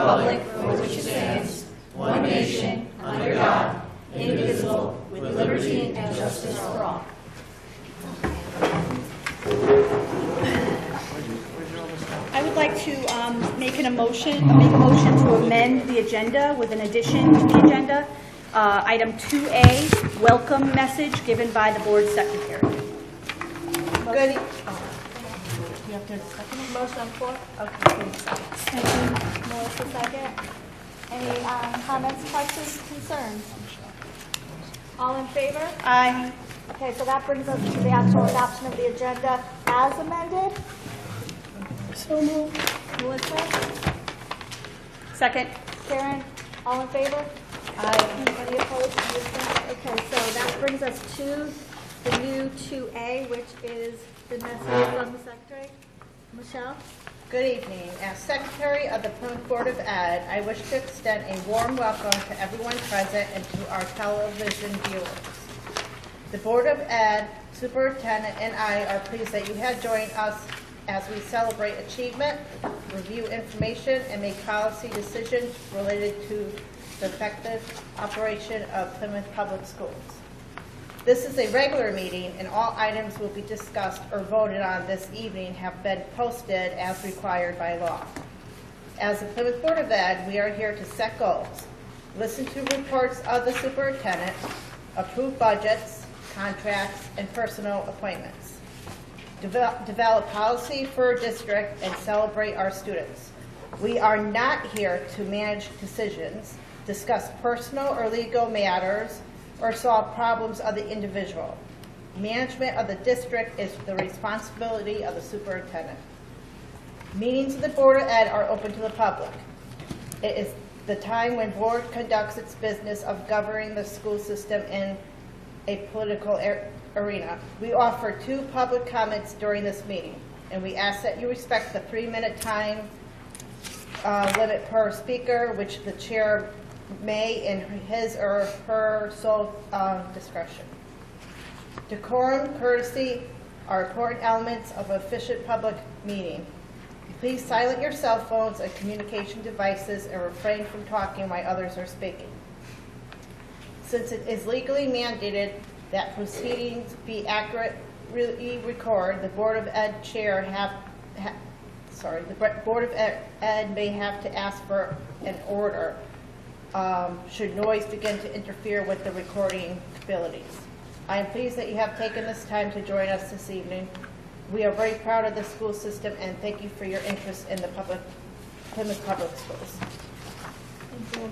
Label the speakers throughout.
Speaker 1: republic for which it stands, one nation, under God, indivisible, with liberty and justice for all.
Speaker 2: I would like to make a motion to amend the agenda with an addition to the agenda. Item 2A, welcome message given by the board secretary.
Speaker 3: Good. You have to second it? Motion on the floor? Okay, please. Thank you. Melissa, second. Any comments, questions, concerns? All in favor?
Speaker 2: Aye.
Speaker 3: Okay, so that brings us to the actual adoption of the agenda as amended.
Speaker 2: So moved.
Speaker 3: Melissa?
Speaker 2: Second.
Speaker 3: Karen? All in favor? Aye. Any opposed? Okay, so that brings us to the new 2A, which is the message from the secretary. Michelle?
Speaker 4: Good evening. As Secretary of the Plymouth Board of Ed, I wish to extend a warm welcome to everyone present and to our television viewers. The Board of Ed, Superintendent, and I are pleased that you have joined us as we celebrate achievement, review information, and make policy decisions related to the effective operation of Plymouth Public Schools. This is a regular meeting, and all items will be discussed or voted on this evening have been posted as required by law. As the Plymouth Board of Ed, we are here to set goals, listen to reports of the superintendent, approve budgets, contracts, and personal appointments, develop policy for a district, and celebrate our students. We are not here to manage decisions, discuss personal or legal matters, or solve problems of the individual. Management of the district is the responsibility of the superintendent. Meetings of the Board of Ed are open to the public. It is the time when board conducts its business of governing the school system in a political arena. We offer 2 public comments during this meeting, and we ask that you respect the 3-minute time limit per speaker, which the chair may in his or her sole discretion. Decorum, courtesy are important elements of an efficient public meeting. Please silence your cell phones and communication devices and refrain from talking while others are speaking. Since it is legally mandated that proceedings be accurately recorded, the Board of Ed chair the Board of Ed may have to ask for an order should noise begin to interfere with the recording abilities. I am pleased that you have taken this time to join us this evening. We are very proud of the school system and thank you for your interest in the Plymouth Public Schools.
Speaker 3: Thank you.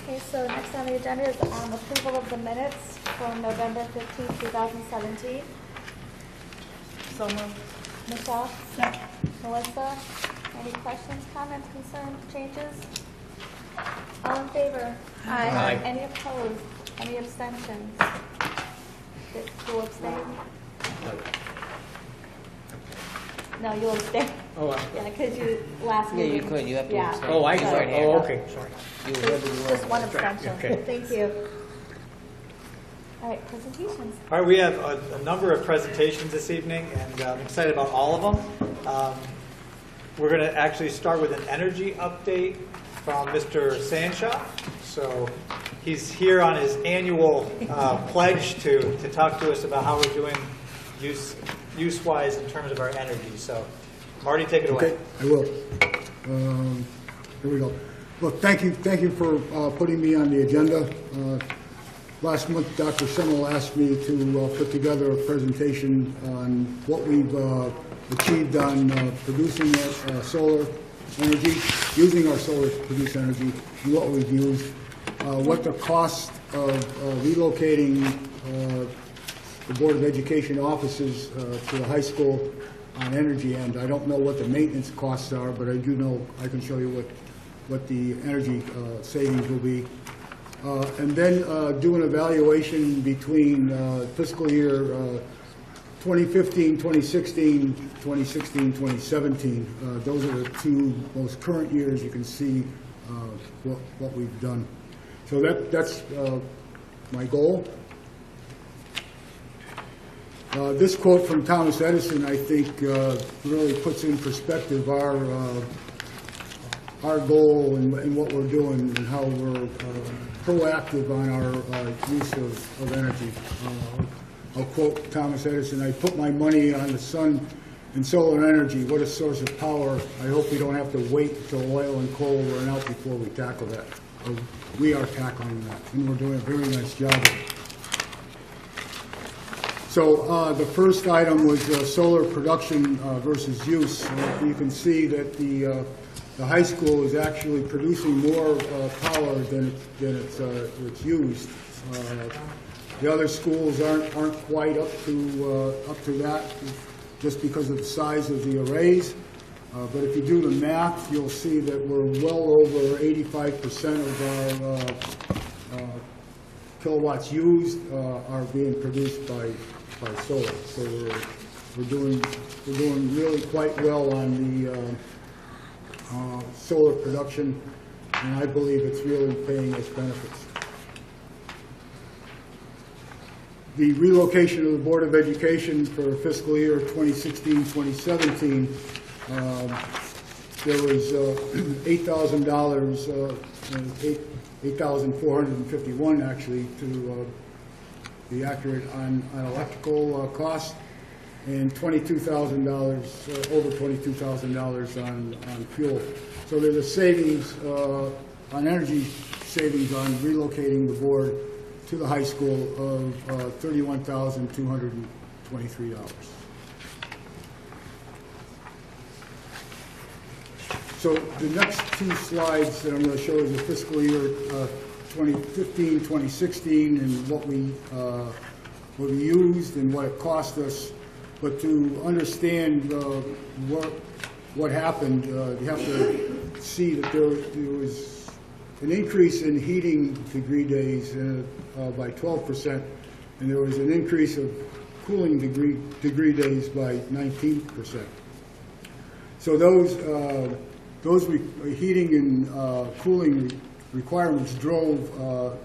Speaker 3: Okay, so next on the agenda is approval of the minutes from November 15, 2017.
Speaker 4: So moved.
Speaker 3: Michelle? Second. Melissa? Any questions, comments, concerns, changes? All in favor?
Speaker 2: Aye.
Speaker 1: Aye.
Speaker 3: Any opposed? Any abstentions? Who abstain? No, you'll abstain.
Speaker 1: Oh,
Speaker 3: Yeah, because you last meeting.
Speaker 5: Yeah, you could. You have to
Speaker 3: Yeah.
Speaker 5: abstain.
Speaker 1: oh, I
Speaker 5: You
Speaker 1: saw
Speaker 5: weren't
Speaker 1: it.
Speaker 5: here.
Speaker 1: Oh, okay, sorry.
Speaker 5: You were here, but you
Speaker 3: Just
Speaker 5: weren't
Speaker 3: one
Speaker 5: here.
Speaker 3: abstention.
Speaker 1: Okay.
Speaker 3: Thank you. All right, presentations.
Speaker 6: All right, we have a number of presentations this evening, and I'm excited about all of them. We're going to actually start with an energy update from Mr. Sanshaw. So he's here on his annual pledge to talk to us about how we're doing use-wise in terms of our energy. So Marty, take it away.
Speaker 7: Okay, I will. Here we go. Look, thank you for putting me on the agenda. Last month, Dr. Semmel asked me to put together a presentation on what we've achieved on producing solar energy, using our solar to produce energy, and what we've used, what the cost of relocating the Board of Education offices to the high school on energy end. I don't know what the maintenance costs are, but I do know I can show you what the energy savings will be. And then do an evaluation between fiscal year 2015, 2016, 2016, 2017. Those are the 2 most current years. You can see what we've done. So that's my goal. This quote from Thomas Edison, I think, really puts in perspective our our goal and what we're doing and how we're proactive on our use of energy. I'll quote Thomas Edison, "I put my money on the sun and solar energy. What a source of power. I hope we don't have to wait until oil and coal run out before we tackle that." We are tackling that, and we're doing a very nice job of it. So the first item was solar production versus use. You can see that the high school is actually producing more power than it's used. The other schools aren't quite up to that, just because of the size of the arrays. But if you do the math, you'll see that we're well over 85% of our kilowatts used are being produced by solar. So we're doing really quite well on the solar production, and I believe it's really paying us benefits. The relocation of the Board of Education for fiscal year 2016-2017, there was $8,000, $8,451 actually, to be accurate, on electrical costs, and $22,000, over $22,000 on fuel. So there's a savings on energy savings on relocating the board to the high school of $31,223. So the next two slides that I'm going to show is the fiscal year 2015, 2016, and what we used and what it cost us. But to understand what happened, you have to see that there was an increase in heating degree days by 12%, and there was an increase of cooling degree days by 19%. So those heating and cooling requirements drove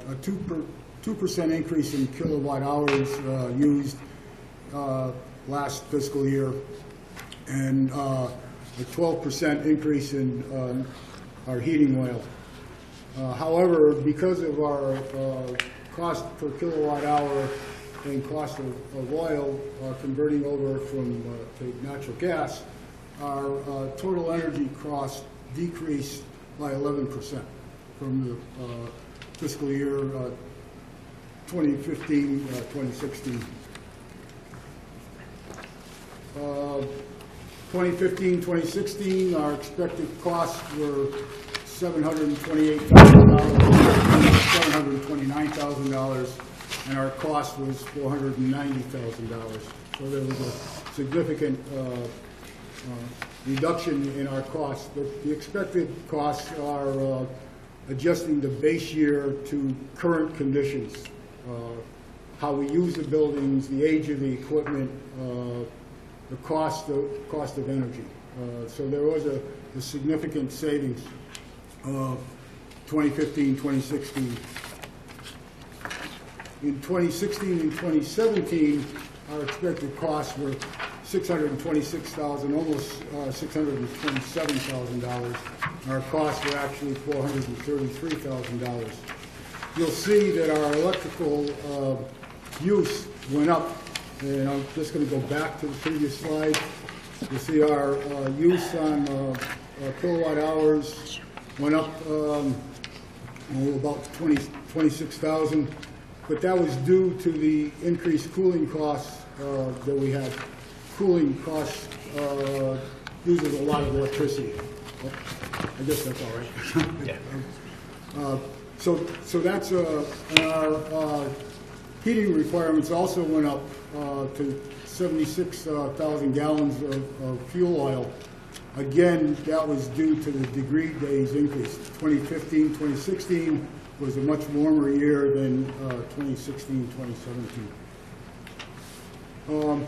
Speaker 7: a 2% increase in kilowatt hours used last fiscal year, and a 12% increase in our heating oil. However, because of our cost per kilowatt hour and cost of oil converting over from to natural gas, our total energy cost decreased by 11% from the fiscal year 2015-2016. 2015-2016, our expected costs were $728,000, $729,000, and our cost was $490,000. So there was a significant reduction in our costs. The expected costs are adjusting the base year to current conditions, how we use the buildings, the age of the equipment, the cost of energy. So there was a significant savings 2015-2016. In 2016 and 2017, our expected costs were $626,000, almost $627,000. Our costs were actually $433,000. You'll see that our electrical use went up, and I'm just going to go back to the previous slide. You see our use on kilowatt hours went up about 26,000, but that was due to the increased cooling costs that we had. Cooling costs uses a lot of electricity. Well, I guess that's all right. Yeah. So that's and our heating requirements also went up to 76,000 gallons of fuel oil. Again, that was due to the degree days increase. 2015-2016 was a much warmer year than 2016-2017.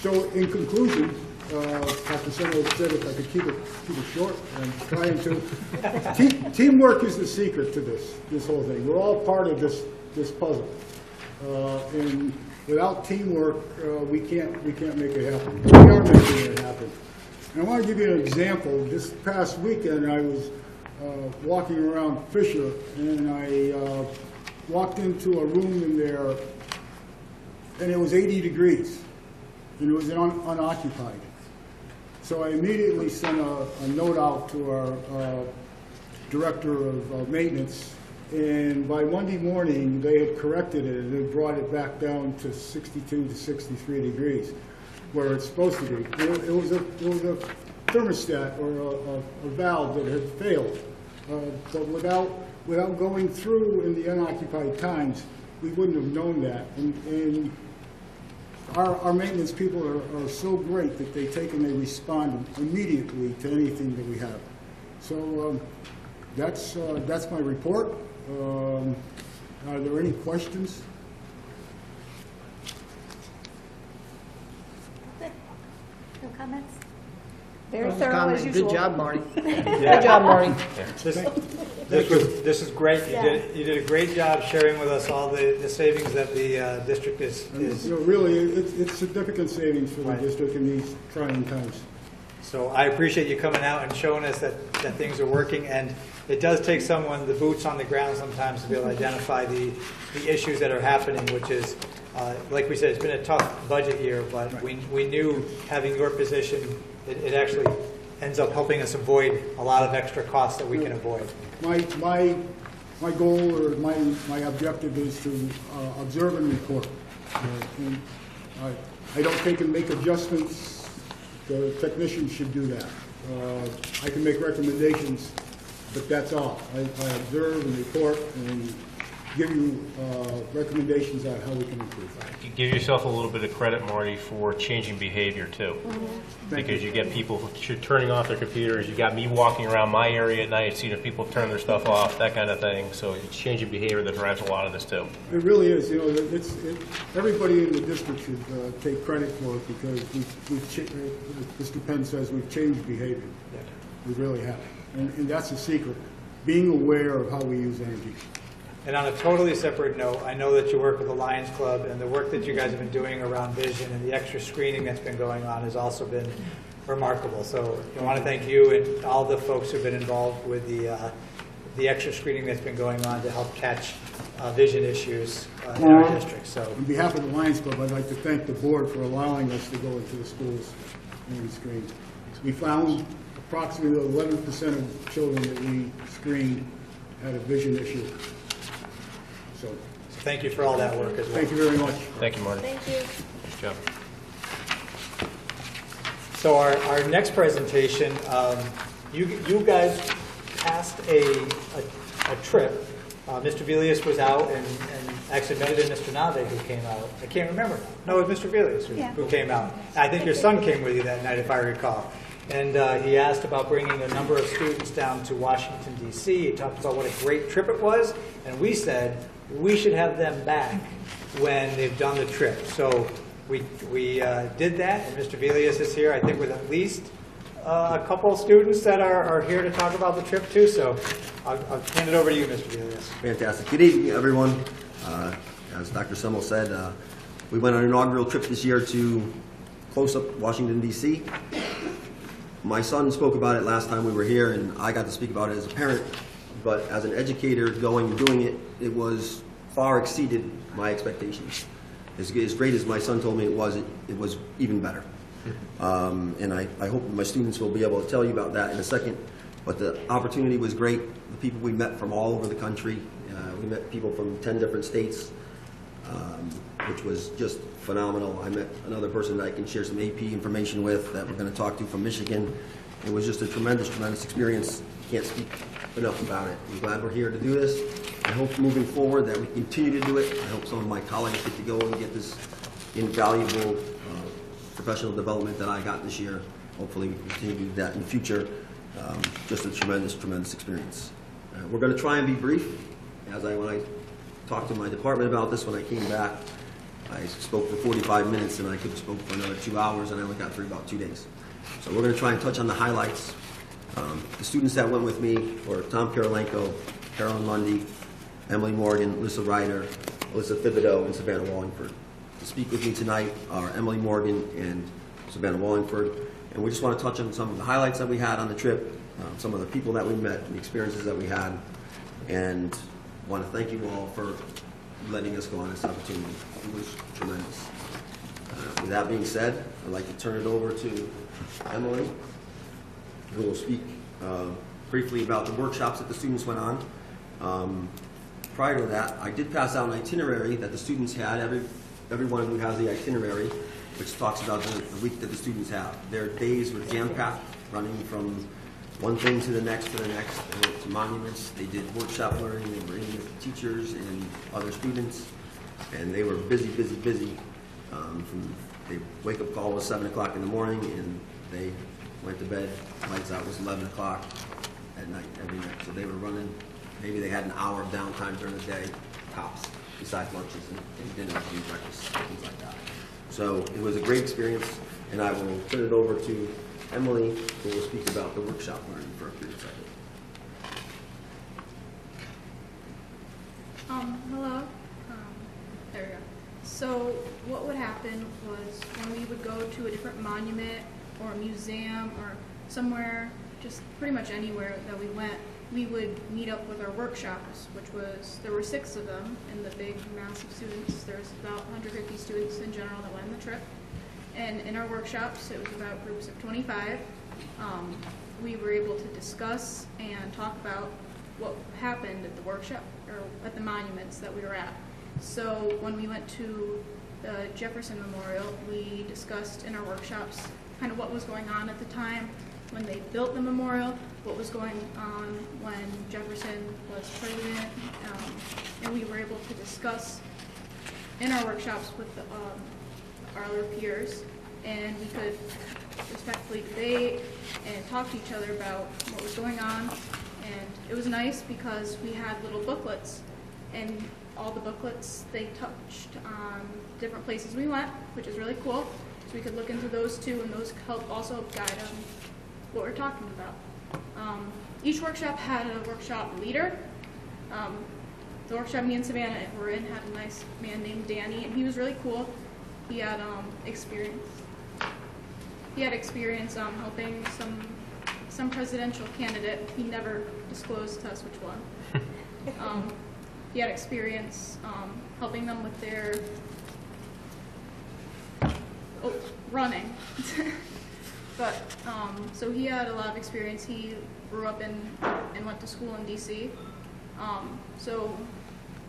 Speaker 7: So in conclusion, Dr. Semmel said if I could keep it short, I'm trying to. Teamwork is the secret to this whole thing. We're all part of this puzzle, and without teamwork, we can't make it happen. We are making it happen, And I want to give you an example. This past weekend, I was walking around Fisher, and I walked into a room in there, and it was 80 degrees, and it was unoccupied. So I immediately sent a note out to our director of maintenance, and by Monday morning, they had corrected it, and they brought it back down to 62 to 63 degrees, where it's supposed to be. It was a thermostat or a valve that had failed. But without going through in the unoccupied times, we wouldn't have known that. And our maintenance people are so great that they take and they respond immediately to anything that we have. So that's my report. Are there any questions?
Speaker 3: No comments?
Speaker 2: Very thorough as usual.
Speaker 5: Good job, Marty.
Speaker 6: Good
Speaker 5: job, Marty.
Speaker 6: This is great. You did a great job sharing with us all the savings that the district is.
Speaker 7: Really, it's significant savings for the
Speaker 6: Right.
Speaker 7: district in these trying times.
Speaker 6: So I appreciate you coming out and showing us that things are working, and it does take someone, the boots on the ground sometimes, to be able to identify the issues that are happening, which is, like we said, it's been a tough budget year, but we knew having your position, it actually ends up helping us avoid a lot of extra costs that we can avoid.
Speaker 7: My goal or my objective is to observe and report. And I don't take and make adjustments. The technician should do that. I can make recommendations, but that's all. I observe and report and give you recommendations on how we can improve.
Speaker 8: You give yourself a little bit of credit, Marty, for changing behavior too. Because you get people turning off their computers. You got me walking around my area at night, seeing if people turn their stuff off, that kind of thing. So it's changing behavior that drives a lot of this too.
Speaker 7: It really is. You know, everybody in the district should take credit for it because Mr. Penn says we've changed behavior. We really have, and that's the secret: being aware of how we use energy.
Speaker 6: And on a totally separate note, I know that you work with the Lions Club, and the work that you guys have been doing around vision and the extra screening that's been going on has also been remarkable. So I want to thank you and all the folks who've been involved with the extra screening that's been going on to help catch vision issues in our district. So
Speaker 7: On behalf of the Lions Club, I'd like to thank the board for allowing us to go into the schools and screen. We found approximately 11% of children that we screened had a vision issue. So
Speaker 6: thank you for all that work as well.
Speaker 7: thank you very much.
Speaker 8: Thank you, Marty.
Speaker 3: Thank you.
Speaker 8: Nice job.
Speaker 6: So our next presentation, you guys passed a trip. Mr. Velius was out and actually might have been Mr. Nave who came out. I can't remember. No, it was Mr. Velius who came out. I think your son came with you that night, if I recall. And he asked about bringing a number of students down to Washington, D.C. He talked about what a great trip it was. And we said we should have them back when they've done the trip. So we did that, and Mr. Velius is here, I think, with at least a couple of students that are here to talk about the trip too. So I'll hand it over to you, Mr. Velius.
Speaker 9: Fantastic. Good evening, everyone. As Dr. Semmel said, we went on an inaugural trip this year to close-up Washington, D.C. My son spoke about it last time we were here, and I got to speak about it as a parent. But as an educator going and doing it, it was far exceeded my expectations. As great as my son told me it was even better. And I hope my students will be able to tell you about that in a second. But the opportunity was great. The people we met from all over the country. We met people from 10 different states, which was just phenomenal. I met another person that I can share some AP information with that we're going to talk to from Michigan. It was just a tremendous, tremendous experience. Can't speak enough about it. I'm glad we're here to do this. I hope moving forward that we continue to do it. I hope some of my colleagues get to go and get this invaluable professional development that I got this year. Hopefully we can continue to do that in the future. Just a tremendous, tremendous experience. We're going to try and be brief. When I talked to my department about this when I came back, I spoke for 45 minutes and I could have spoken for another 2 hours, and I only got through about 2 days. So we're going to try and touch on the highlights. The students that went with me were Tom Karolenko, Carolyn Lundy, Emily Morgan, Alyssa Ryder, Alyssa Thibodeau, and Savannah Wallingford. To speak with me tonight are Emily Morgan and Savannah Wallingford. And we just want to touch on some of the highlights that we had on the trip, some of the people that we met, the experiences that we had, and want to thank you all for letting us go on this opportunity. It was tremendous. With that being said, I'd like to turn it over to Emily, who will speak briefly about the workshops that the students went on. Prior to that, I did pass out an itinerary that the students had. Everyone who has the itinerary, which talks about the week that the students have. Their days were jam-packed, running from one thing to the next to the next. They went to monuments. They did workshop learning. They were in with teachers and other students, and they were busy, busy, busy. The wake-up call was 7 o'clock in the morning, and they went to bed. Lights out was 11 o'clock at night, every night. So they were running. Maybe they had an hour of downtime during the day, tops, besides lunches and dinners and breakfast, things like that. So it was a great experience, and I will turn it over to Emily, who will speak about the workshop learning for a few seconds.
Speaker 5: Hello. There we go. So what would happen was when we would go to a different monument or a museum or somewhere, just pretty much anywhere that we went, we would meet up with our workshops, there were 6 of them in the big mass of students. There was about 150 students in general that went on the trip. And in our workshops, it was about groups of 25. We were able to discuss and talk about what happened at the workshop or at the monuments that we were at. So when we went to the Jefferson Memorial, we discussed in our workshops kind of what was going on at the time when they built the memorial, what was going on when Jefferson was president, and we were able to discuss in our workshops with our other peers, and we could respectfully debate and talk to each other about what was going on. And it was nice because we had little booklets, and all the booklets, they touched on different places we went, which is really cool. So we could look into those too, and those also guide on what we're talking about. Each workshop had a workshop leader. The workshop me and Savannah were in had a nice man named Danny, and he was really cool. He had experience. He had experience helping some presidential candidate. He never disclosed to us which one. He had experience helping them with their running. But so he had a lot of experience. He grew up and went to school in DC. So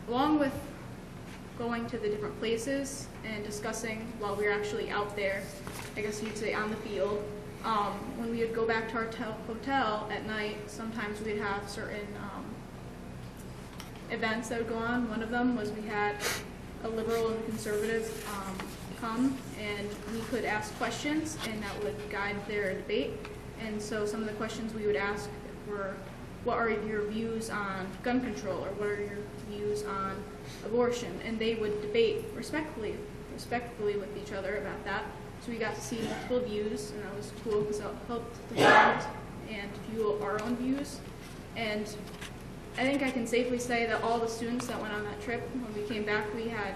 Speaker 5: along with going to the different places and discussing while we were actually out there, I guess you'd say on the field, when we would go back to our hotel at night, sometimes we'd have certain events that would go on. One of them was we had a liberal and conservative come, and we could ask questions, and that would guide their debate. And so some of the questions we would ask were, what are your views on gun control, or what are your views on abortion? And they would debate respectfully with each other about that. So we got to see multiple views, and that was cool because it helped defend and fuel our own views. And I think I can safely say that all the students that went on that trip, when we came back, we had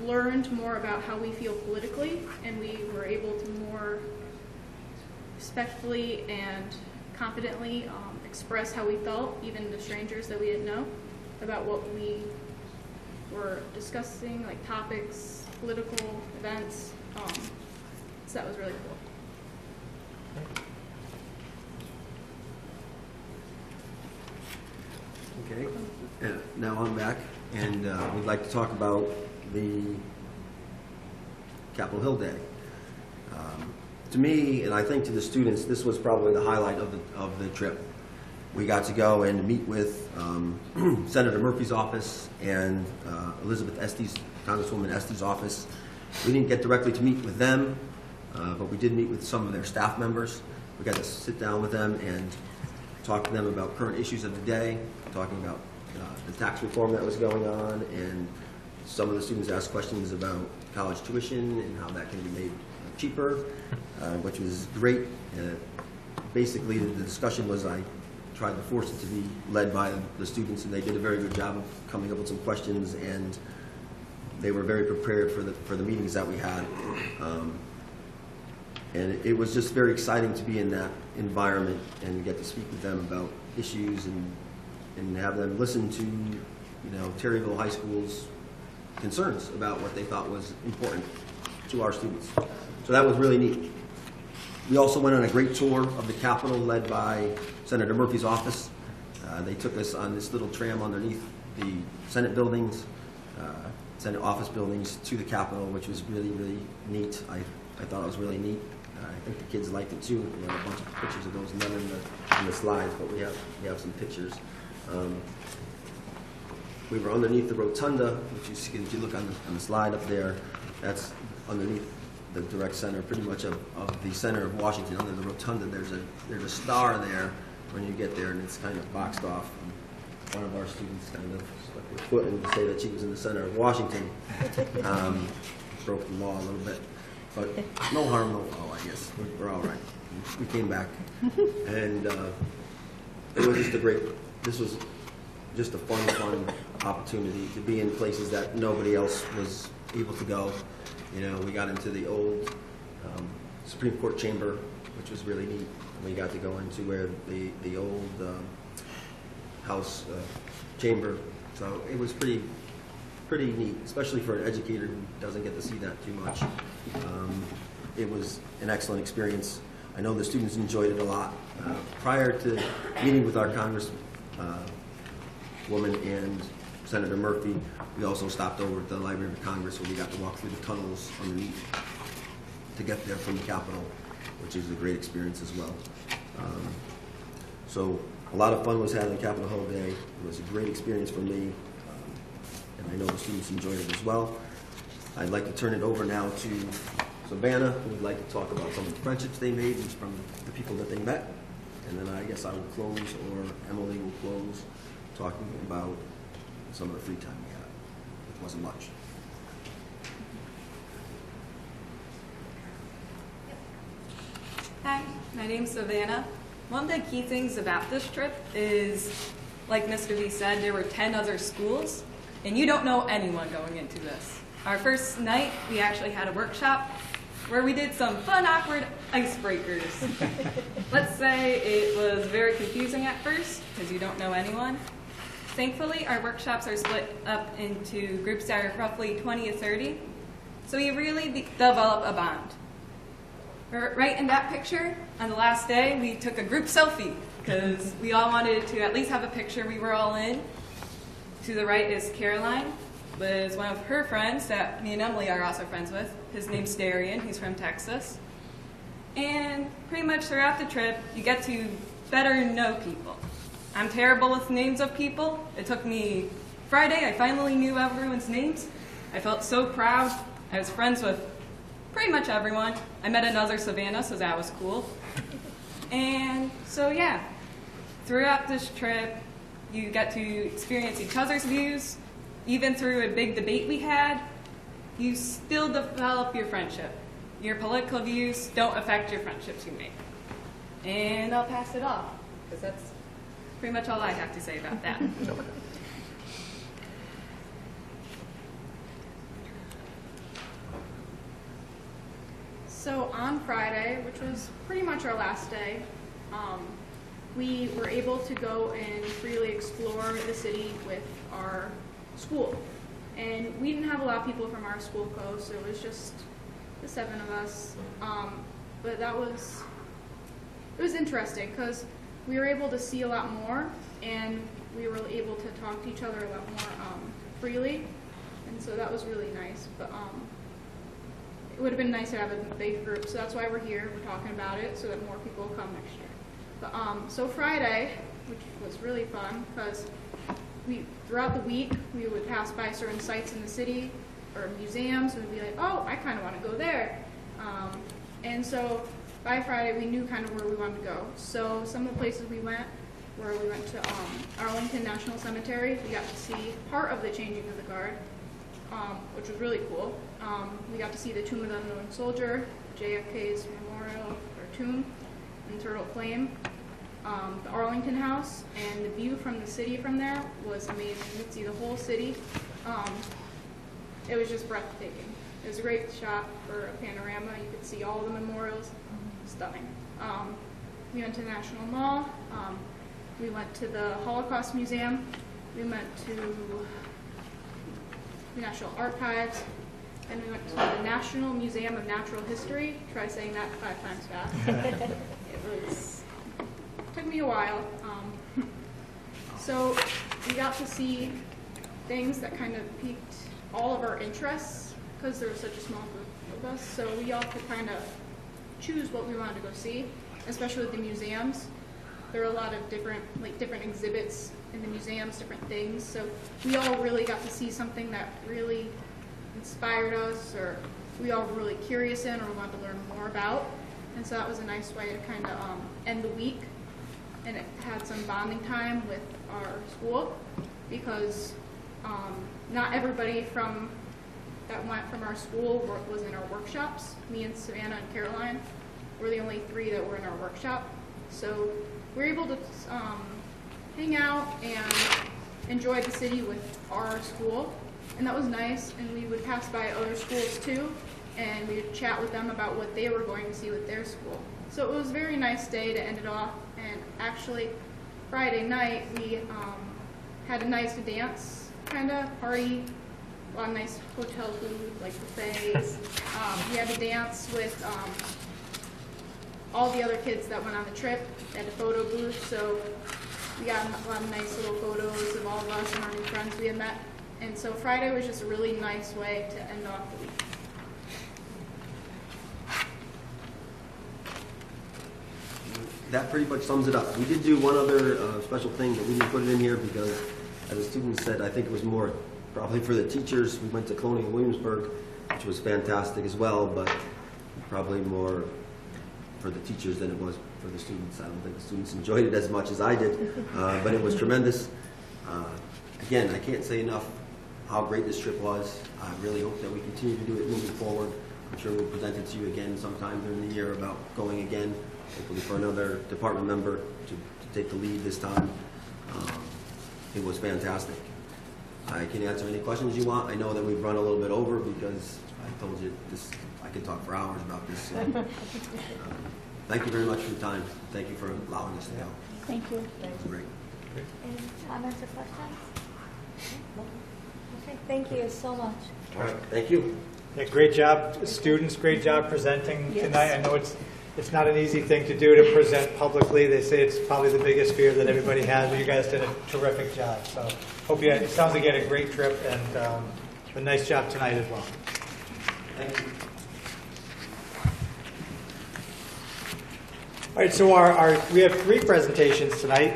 Speaker 5: learned more about how we feel politically, and we were able to more respectfully and confidently express how we felt, even to strangers that we didn't know, about what we were discussing, like topics, political events. So that was really cool.
Speaker 9: Okay, now I'm back, and we'd like to talk about the Capitol Hill Day. To me, and I think to the students, this was probably the highlight of the trip. We got to go and meet with Senator Murphy's office and Congresswoman Estes' office. We didn't get directly to meet with them, but we did meet with some of their staff members. We got to sit down with them and talk to them about current issues of the day, talking about the tax reform that was going on, and some of the students asked questions about college tuition and how that can be made cheaper, which was great. Basically, the discussion was I tried to force it to be led by the students, and they did a very good job of coming up with some questions, and they were very prepared for the meetings that we had. And it was just very exciting to be in that environment and get to speak with them about issues and have them listen to, Terryville High School's concerns about what they thought was important to our students. So that was really neat. We also went on a great tour of the Capitol led by Senator Murphy's office. They took us on this little tram underneath the Senate buildings, Senate office buildings to the Capitol, which was really, really neat. I thought it was really neat. I think the kids liked it too. We have a bunch of pictures of those, none in the slides, but we have some pictures. We were underneath the rotunda, which you see if you look on the slide up there. That's underneath the direct center, pretty much of the center of Washington. Under the rotunda, there's a star there when you get there, and it's kind of boxed off. One of our students kind of stuck her foot in to say that she was in the center of Washington. Broke the law a little bit, but no harm, no foul. I guess we're all right. We came back, and it was just this was just a fun opportunity to be in places that nobody else was able to go. We got into the old Supreme Court chamber, which was really neat. We got to go into where the old House chamber. So it was pretty neat, especially for an educator who doesn't get to see that too much. It was an excellent experience. I know the students enjoyed it a lot. Prior to meeting with our Congresswoman and Senator Murphy, we also stopped over at the Library of Congress where we got to walk through the tunnels underneath to get there from the Capitol, which is a great experience as well. So a lot of fun was had on Capitol Hill Day. It was a great experience for me, and I know the students enjoyed it as well. I'd like to turn it over now to Savannah, who would like to talk about some of the friendships they made and from the people that they met. And then I guess I will close, or Emily will close, talking about some of the free time we had. It wasn't much.
Speaker 10: Hi, my name's Savannah. One of the key things about this trip is, like Mr. V said, there were 10 other schools, and you don't know anyone going into this. Our first night, we actually had a workshop where we did some fun, awkward icebreakers. Let's say it was very confusing at first, because you don't know anyone. Thankfully, our workshops are split up into groups that are roughly 20 to 30, so you really develop a bond. Right in that picture, on the last day, we took a group selfie, because we all wanted to at least have a picture we were all in. To the right is Caroline, with one of her friends that me and Emily are also friends with. His name's Darian, he's from Texas. And pretty much throughout the trip, you get to better know people. I'm terrible with names of people. It took me Friday, I finally knew everyone's names. I felt so proud. I was friends with pretty much everyone. I met another Savannah, so that was cool. And so yeah, throughout this trip, you get to experience each other's views. Even through a big debate we had, you still develop your friendship. Your political views don't affect your friendships you make. And I'll pass it off, because that's pretty much all I have to say about that.
Speaker 8: Okay.
Speaker 5: So on Friday, which was pretty much our last day, we were able to go and freely explore the city with our school. And we didn't have a lot of people from our school go, so it was just the 7 of us. But it was interesting because we were able to see a lot more, and we were able to talk to each other a lot more freely. And so that was really nice. But it would have been nice to have a big group, so that's why we're here. We're talking about it so that more people will come next year. But, so Friday, which was really fun, because throughout the week, we would pass by certain sites in the city or museums, and we'd be like, oh, I kind of want to go there. And so by Friday, we knew kind of where we wanted to go. So some of the places we went to Arlington National Cemetery. We got to see part of the changing of the guard, which was really cool. We got to see the Tomb of the Unknown Soldier, JFK's memorial or tomb, and Turtle Flame. The Arlington House, and the view from the city from there was amazing. You could see the whole city. It was just breathtaking. It was a great shot for a panorama. You could see all the memorials. Stunning. We went to the National Mall. We went to the Holocaust Museum. We went to the National Archives. And we went to the National Museum of Natural History. Try saying that 5 times fast. Took me a while. So we got to see things that kind of piqued all of our interests because there was such a small group of us. So we all could kind of choose what we wanted to go see, especially with the museums. There were a lot of different exhibits in the museums, different things. So we all really got to see something that really inspired us, or we all were really curious in, or wanted to learn more about. And so that was a nice way to kind of end the week. And it had some bonding time with our school because not everybody that went from our school was in our workshops. Me and Savannah and Caroline were the only 3 that were in our workshop. So we were able to hang out and enjoy the city with our school. And that was nice. And we would pass by other schools too, and we would chat with them about what they were going to see with their school. So it was a very nice day to end it off. And actually, Friday night, we had a nice dance kind of party. A lot of nice hotel food, like buffets. We had a dance with all the other kids that went on the trip at the photo booth. So we got a lot of nice little photos of all of us and our new friends we had met. And so Friday was just a really nice way to end off the week.
Speaker 9: That pretty much sums it up. We did do one other special thing, but we didn't put it in here because, as the student said, I think it was more probably for the teachers. We went to Colonial Williamsburg, which was fantastic as well, but probably more for the teachers than it was for the students. I don't think the students enjoyed it as much as I did, but it was tremendous. Again, I can't say enough how great this trip was. I really hope that we continue to do it moving forward. I'm sure we'll present it to you again sometime during the year about going again, hopefully for another department member to take the lead this time. It was fantastic. I can answer any questions you want. I know that we've run a little bit over because I told you this. I could talk for hours about this. So, thank you very much for your time. Thank you for allowing us to go.
Speaker 2: Thank you.
Speaker 9: It was great.
Speaker 3: Any comments or questions? Okay, thank you so much.
Speaker 9: All right, thank you.
Speaker 6: Yeah, great job, students. Great job presenting
Speaker 2: Yes.
Speaker 6: tonight. I know it's not an easy thing to do to present publicly. They say it's probably the biggest fear that everybody has, but you guys did a terrific job. So hope you. It sounds like you had a great trip and a nice job tonight as well.
Speaker 9: Thank you.
Speaker 6: All right, so we have 3 presentations tonight.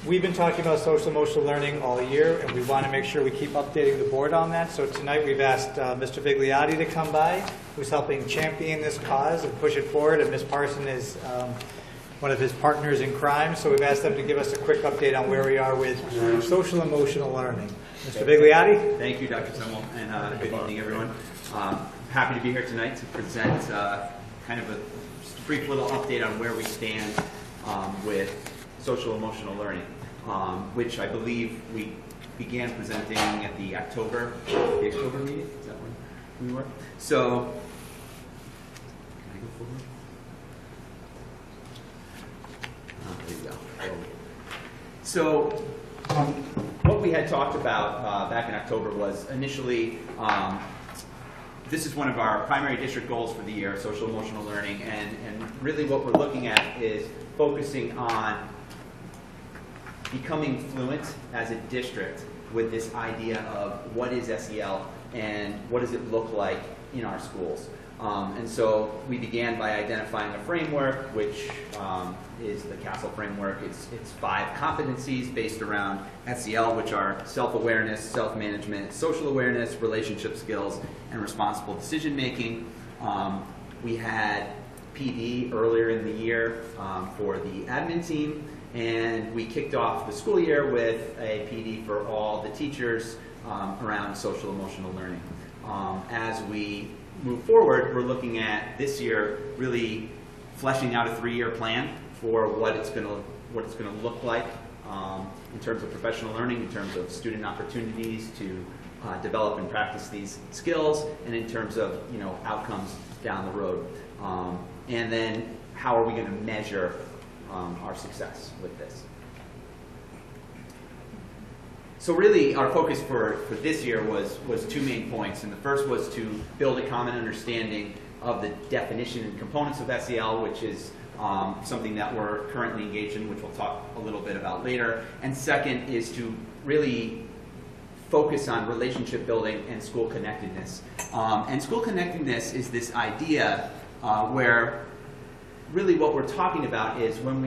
Speaker 6: We've been talking about social emotional learning all year, and we want to make sure we keep updating the board on that. So tonight we've asked Mr. Vigliotti to come by, who's helping champion this cause and push it forward, and Ms. Parson is one of his partners in crime. So we've asked them to give us a quick update on where we are with social emotional learning. Mr. Vigliotti?
Speaker 11: Thank you, Dr. Semmel, and good evening, everyone. Happy to be here tonight to present kind of a brief little update on where we stand with social emotional learning, which I believe we began presenting at the October meeting. Is that when we were? So, can I go forward? There you go. So, what we had talked about back in October was initially, this is one of our primary district goals for the year, social emotional learning, and really what we're looking at is focusing on becoming fluent as a district with this idea of what is SEL and what does it look like in our schools. And so we began by identifying a framework, which is the CASTLE framework. It's 5 competencies based around SEL, which are self-awareness, self-management, social awareness, relationship skills, and responsible decision-making. We had PD earlier in the year for the admin team, and we kicked off the school year with a PD for all the teachers around social emotional learning. As we move forward, we're looking at this year really fleshing out a 3-year plan for what it's going to look like in terms of professional learning, in terms of student opportunities to develop and practice these skills, and in terms of outcomes down the road. And then how are we going to measure our success with this? So really, our focus for this year was two main points. And the first was to build a common understanding of the definition and components of SEL, which is something that we're currently engaged in, which we'll talk a little bit about later. And second is to really focus on relationship building and school connectedness. And school connectedness is this idea where really what we're talking about is when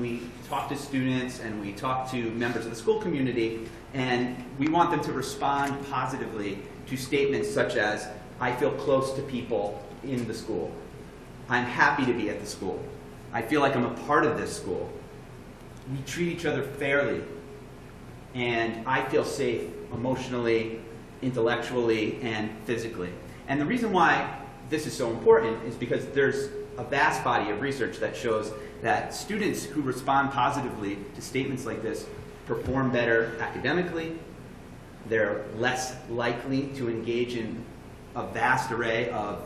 Speaker 11: we talk to students and we talk to members of the school community, and we want them to respond positively to statements such as, I feel close to people in the school. I'm happy to be at the school. I feel like I'm a part of this school. We treat each other fairly. And I feel safe emotionally, intellectually, and physically. And the reason why this is so important is because there's a vast body of research that shows that students who respond positively to statements like this perform better academically. They're less likely to engage in a vast array of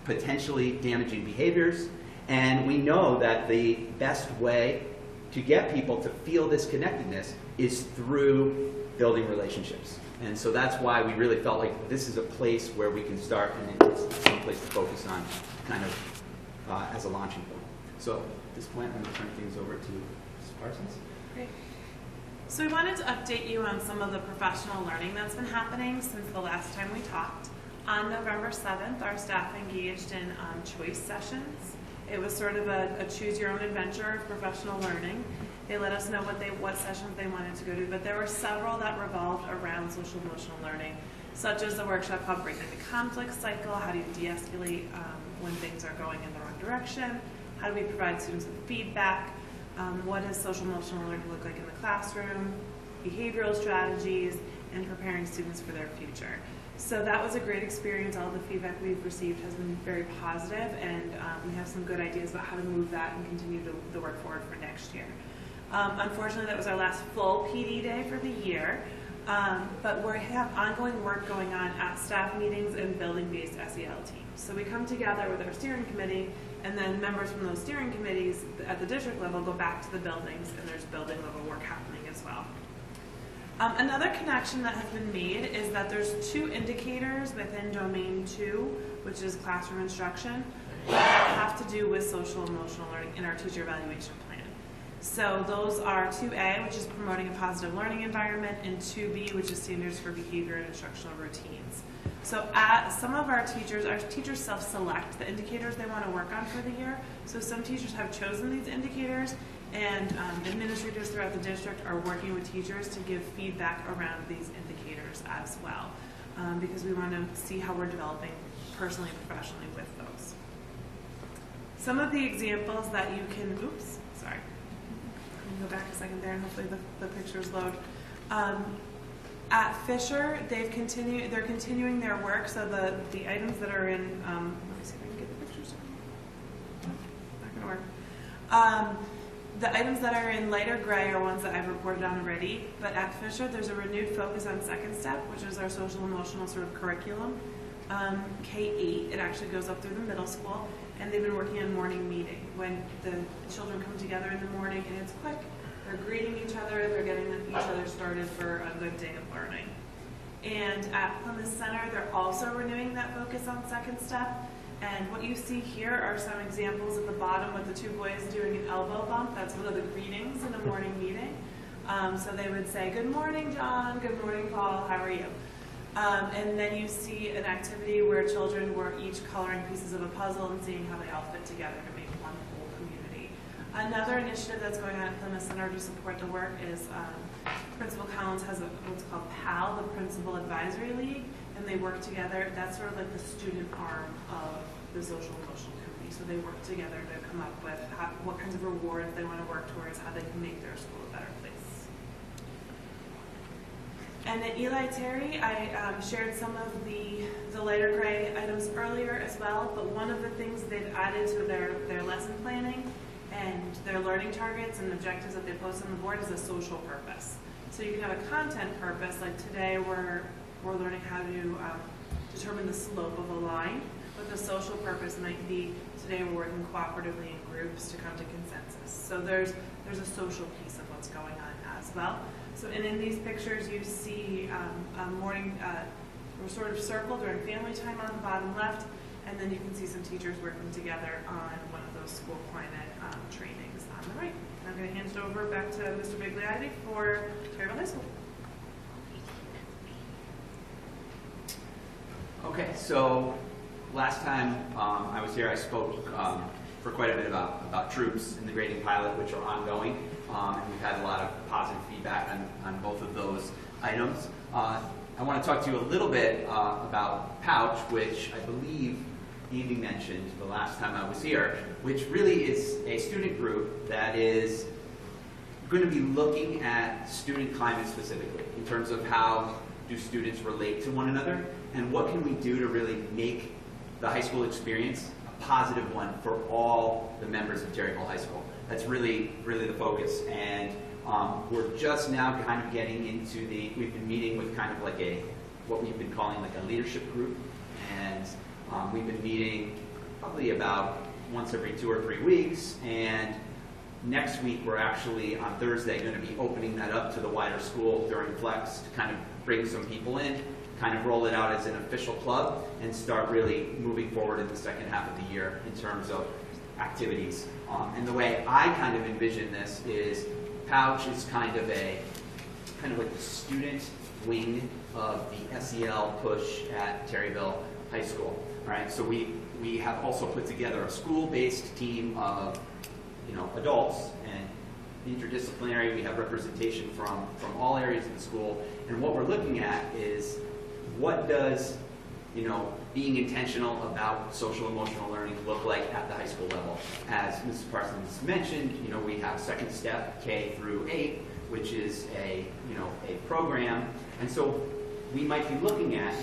Speaker 11: potentially damaging behaviors. And we know that the best way to get people to feel this connectedness is through building relationships. And so that's why we really felt like this is a place where we can start, and it's some place to focus on kind of as a launching point. So at this point, I'm going to turn things over to Ms. Parsons.
Speaker 12: Great. So we wanted to update you on some of the professional learning that's been happening since the last time we talked. On November 7th, our staff engaged in choice sessions. It was sort of a choose-your-own-adventure of professional learning. They let us know what sessions they wanted to go to, but there were several that revolved around social-emotional learning, such as the workshop called Breaking the Conflict Cycle, how do you de-escalate when things are going in the wrong direction, how do we provide students with feedback, what does social-emotional learning look like in the classroom, behavioral strategies, and preparing students for their future. So that was a great experience. All the feedback we've received has been very positive, and we have some good ideas about how to move that and continue the work forward for next year. Unfortunately, that was our last full PD day for the year, but we have ongoing work going on at staff meetings and building-based SEL teams. So we come together with our steering committee, and then members from those steering committees at the district level go back to the buildings, and there's building level work happening as well. Another connection that has been made is that there's 2 indicators within Domain 2, which is classroom instruction, that have to do with social emotional learning in our teacher evaluation plan. So those are 2A, which is promoting a positive learning environment, and 2B, which is standards for behavior and instructional routines. So some of our teachers self-select the indicators they want to work on for the year. So some teachers have chosen these indicators, and administrators throughout the district are working with teachers to give feedback around these indicators as well, because we want to see how we're developing personally and professionally with those. Some of the examples that you can, oops, sorry. Let me go back a second there, and hopefully the pictures load. At Fisher, they're continuing their work, so the items that are in, let me see if I can get the pictures. Not going to work. The items that are in lighter gray are ones that I've reported on already, but at Fisher there's a renewed focus on second step, which is our social emotional sort of curriculum. K-8, it actually goes up through the middle school, and they've been working on morning meeting, when the children come together in the morning and it's quick. They're greeting each other, they're getting each other started for a good day of learning. And at Plymouth Center, they're also renewing that focus on second step. And what you see here are some examples at the bottom with the 2 boys doing an elbow bump. That's one of the greetings in a morning meeting. So they would say, good morning, John, good morning, Paul, how are you? And then you see an activity where children were each coloring pieces of a puzzle and seeing how they all fit together to make one whole community. Another initiative that's going on at Plymouth Center to support the work is Principal Collins has what's called PAL, the Principal Advisory League, and they work together. That's sort of like the student arm of the social emotional committee. So they work together to come up with what kinds of rewards they want to work towards, how they can make their school a better place. And at Eli Terry, I shared some of the lighter gray items earlier as well, but one of the things they've added to their lesson planning and their learning targets and objectives that they post on the board is a social purpose. So you can have a content purpose, like today we're we're learning how to determine the slope of a line. But the social purpose might be today we're working cooperatively in groups to come to consensus. So there's a social piece of what's going on as well. So in these pictures you see a morning, we're sort of circled during family time on the bottom left, and then you can see some teachers working together on one of those school climate trainings on the right. And I'm going to hand it over back to Mr. Bigliotti for Terryville High School.
Speaker 11: Okay, so last time I was here, I spoke for quite a bit about troops and the grading pilot, which are ongoing, and we've had a lot of positive feedback on both of those items. I want to talk to you a little bit about Pouch, which I believe Amy mentioned the last time I was here, which really is a student group that is going to be looking at student climate specifically, in terms of how do students relate to one another, and what can we do to really make the high school experience a positive one for all the members of Terryville High School. That's really, really the focus. And we're just now kind of getting into we've been meeting with kind of like what we've been calling like a leadership group. And we've been meeting probably about once every 2 or 3 weeks. And next week, we're actually on Thursday going to be opening that up to the wider school during Flex to kind of bring some people in, kind of roll it out as an official club, and start really moving forward in the second half of the year in terms of activities. And the way I kind of envision this is Pouch is kind of like the student wing of the SEL push at Terryville High School. All right, so we have also put together a school-based team of adults and interdisciplinary. We have representation from all areas of the school, and what we're looking at is what does being intentional about social emotional learning look like at the high school level. As Mrs. Parsons mentioned, we have second step K through 8, which is a program, and so we might be looking at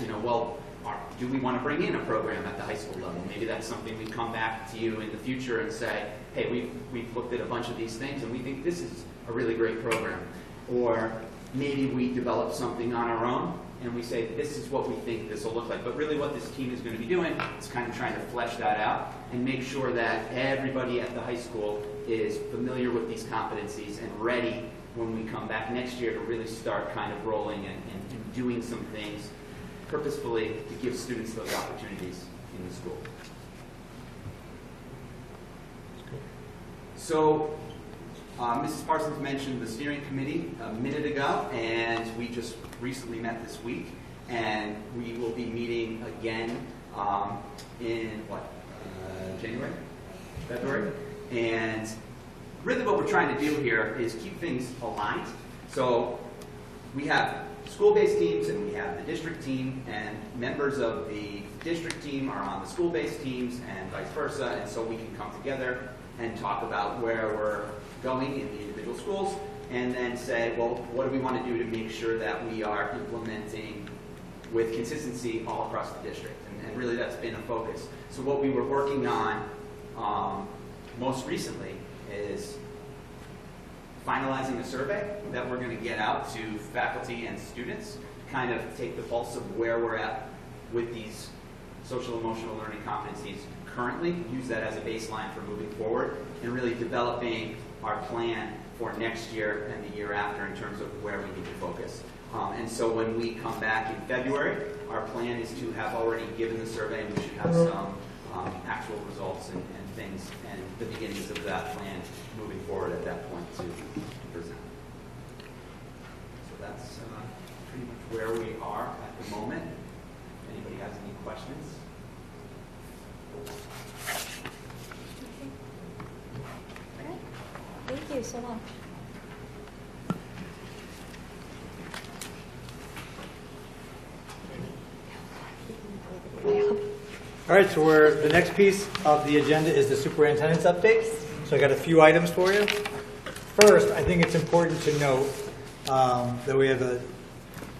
Speaker 11: do we want to bring in a program at the high school level? Maybe that's something we come back to you in the future and say, hey, we've looked at a bunch of these things and we think this is a really great program. Or maybe we develop something on our own and we say, this is what we think this will look like. But really what this team is going to be doing is kind of trying to flesh that out and make sure that everybody at the high school is familiar with these competencies and ready when we come back next year to really start kind of rolling and doing some things purposefully to give students those opportunities in the school. So Mrs. Parsons mentioned the steering committee a minute ago, and we just recently met this week, and we will be meeting again in January, February, and really what we're trying to do here is keep things aligned. So we have school-based teams and we have the district team, and members of the district team are on the school-based teams and vice versa, and so we can come together and talk about where we're going in the individual schools and then say, well, what do we want to do to make sure that we are implementing with consistency all across the district? And really that's been a focus. So what we were working on most recently is finalizing a survey that we're going to get out to faculty and students to kind of take the pulse of where we're at with these social emotional learning competencies currently, use that as a baseline for moving forward, and really developing our plan for next year and the year after in terms of where we need to focus. And so when we come back in February, our plan is to have already given the survey, and we should have some actual results and things and the beginnings of that plan moving forward at that point to present. So that's pretty much where we are at the moment. If anybody has any questions?
Speaker 3: Okay. Thank you so much.
Speaker 6: All right, so the next piece of the agenda is the superintendent's update. So I got a few items for you. First, I think it's important to note that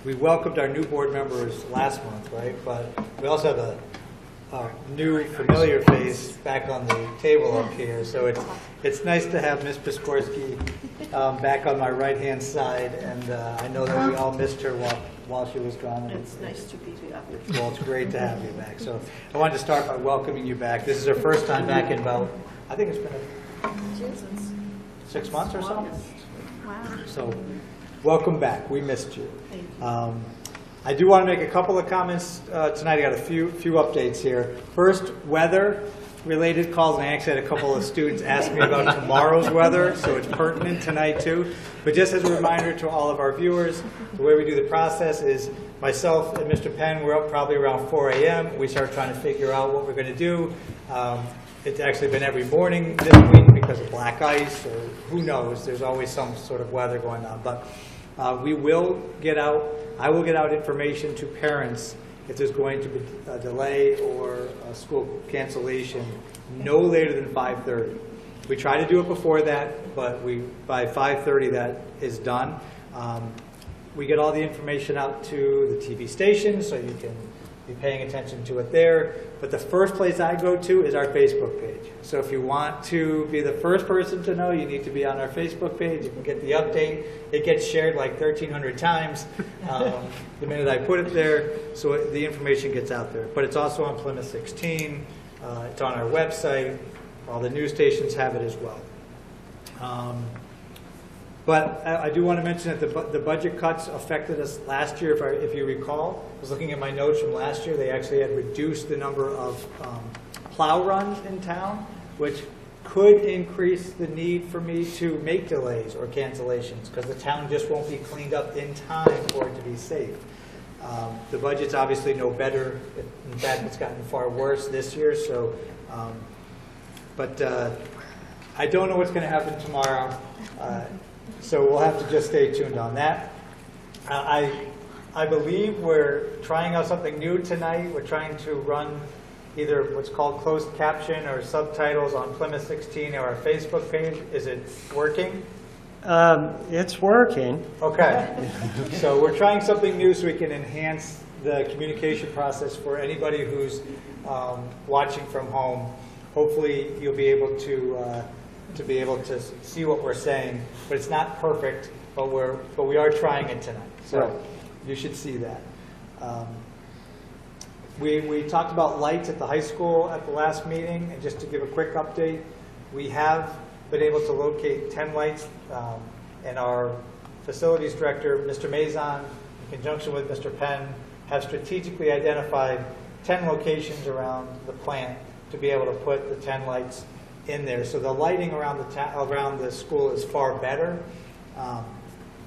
Speaker 6: we welcomed our new board members last month, right? But we also have new familiar face back on the table up here. So it's nice to have Ms. Piskorski back on my right-hand side, and I know that we all missed her while she was gone.
Speaker 1: It's nice to be here.
Speaker 6: Well, it's great to have you back. So I wanted to start by welcoming you back. This is her first time back in about, I think it's been 6 months or so.
Speaker 3: Wow.
Speaker 6: So welcome back. We missed you. I do want to make a couple of comments tonight. I got a few updates here. First, weather-related calls, and I actually had a couple of students ask me about tomorrow's weather, so it's pertinent tonight too. But just as a reminder to all of our viewers, the way we do the process is myself and Mr. Penn, we're up probably around 4 a.m. We start trying to figure out what we're going to do. It's actually been every morning this week because of black ice, or who knows. There's always some sort of weather going on. But we will get out. I will get out information to parents if there's going to be a delay or a school cancellation no later than 5:30. We try to do it before that, but by 5:30 that is done. We get all the information out to the TV station, so you can be paying attention to it there. But the first place I go to is our Facebook page. So if you want to be the first person to know, you need to be on our Facebook page. You can get the update. It gets shared like 1,300 times the minute I put it there, so the information gets out there. But it's also on Plymouth 16. It's on our website. All the news stations have it as well. But I do want to mention that the budget cuts affected us last year. If you recall, I was looking at my notes from last year. They actually had reduced the number of plow runs in town, which could increase the need for me to make delays or cancellations because the town just won't be cleaned up in time for it to be safe. The budget's obviously no better. In fact, it's gotten far worse this year. So, but I don't know what's going to happen tomorrow. So we'll have to just stay tuned on that. I believe we're trying out something new tonight. We're trying to run either what's called closed caption or subtitles on Plymouth 16 or our Facebook page. Is it working?
Speaker 13: It's working.
Speaker 6: Okay. So we're trying something new so we can enhance the communication process for anybody who's watching from home. Hopefully you'll be able to see what we're saying, but it's not perfect. But we are trying it tonight, so you should see that. We talked about lights at the high school at the last meeting, and just to give a quick update, we have been able to locate 10 lights, and our facilities director, Mr. Mazon, in conjunction with Mr. Penn, have strategically identified 10 locations around the plant to be able to put the 10 lights in there. So the lighting around the school is far better,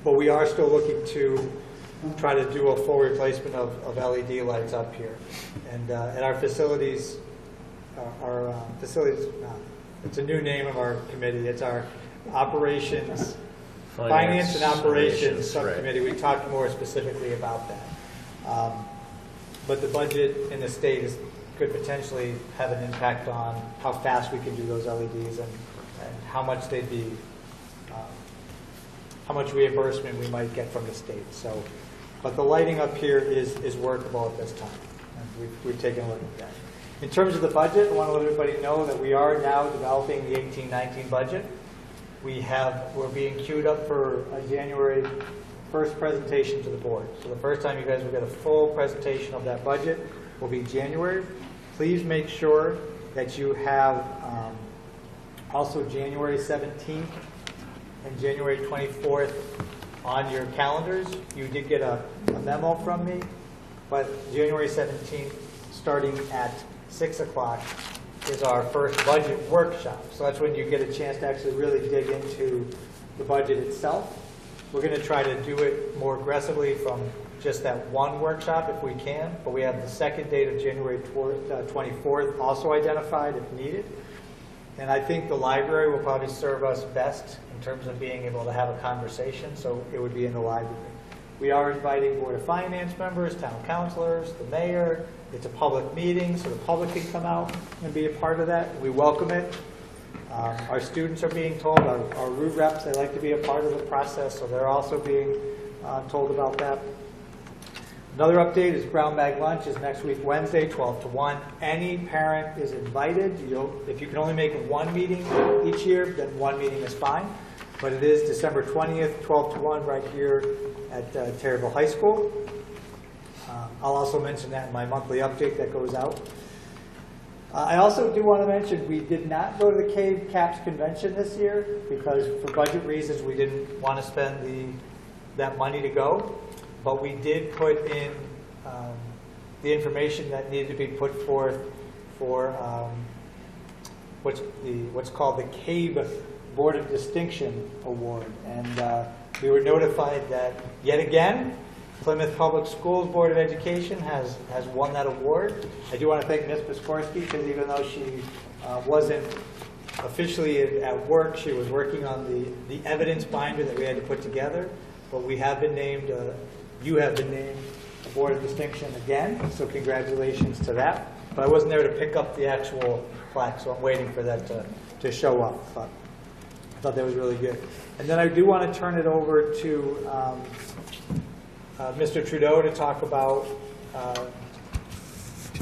Speaker 6: but we are still looking to try to do a full replacement of LED lights up here. And at our facilities, it's a new name of our committee. It's our Finance and Operations Subcommittee. We talked more specifically about that. But the budget in the state could potentially have an impact on how fast we can do those LEDs and how much they'd be, how much reimbursement we might get from the state. So, but the lighting up here is workable at this time. And we've taken a look at that. In terms of the budget, I want to let everybody know that we are now developing the 18-19 budget. We're being queued up for a January 1st presentation to the board. So the first time you guys will get a full presentation of that budget will be January. Please make sure that you have also January 17th and January 24th on your calendars. You did get a memo from me, but January 17th, starting at 6 o'clock, is our first budget workshop. So that's when you get a chance to actually really dig into the budget itself. We're going to try to do it more aggressively from just that one workshop if we can, but we have the second date of January 24th also identified if needed. And I think the library will probably serve us best in terms of being able to have a conversation, so it would be in the library. We are inviting Board of Finance members, town councilors, the mayor. It's a public meeting, so the public can come out and be a part of that. We welcome it. Our students are being told, our root reps, they like to be a part of the process, so they're also being told about that. Another update is Brown Bag Lunch is next week, Wednesday, 12 to 1. Any parent is invited. If you can only make one meeting each year, then one meeting is fine. But it is December 20th, 12 to 1, right here at Taylorville High School. I'll also mention that in my monthly update that goes out. I also do want to mention we did not go to the Cave Caps convention this year because for budget reasons we didn't want to spend that money to go. But we did put in the information that needed to be put forth for what's called the CABE Board of Distinction Award. And we were notified that, yet again, Plymouth Public Schools Board of Education has won that award. I do want to thank Ms. Piskorski because even though she wasn't officially at work, she was working on the evidence binder that we had to put together. But we have been named, you have been named a Board of Distinction again, so congratulations to that. But I wasn't there to pick up the actual plaque, so I'm waiting for that to show up. But I thought that was really good. And then I do want to turn it over to Mr. Trudeau to talk about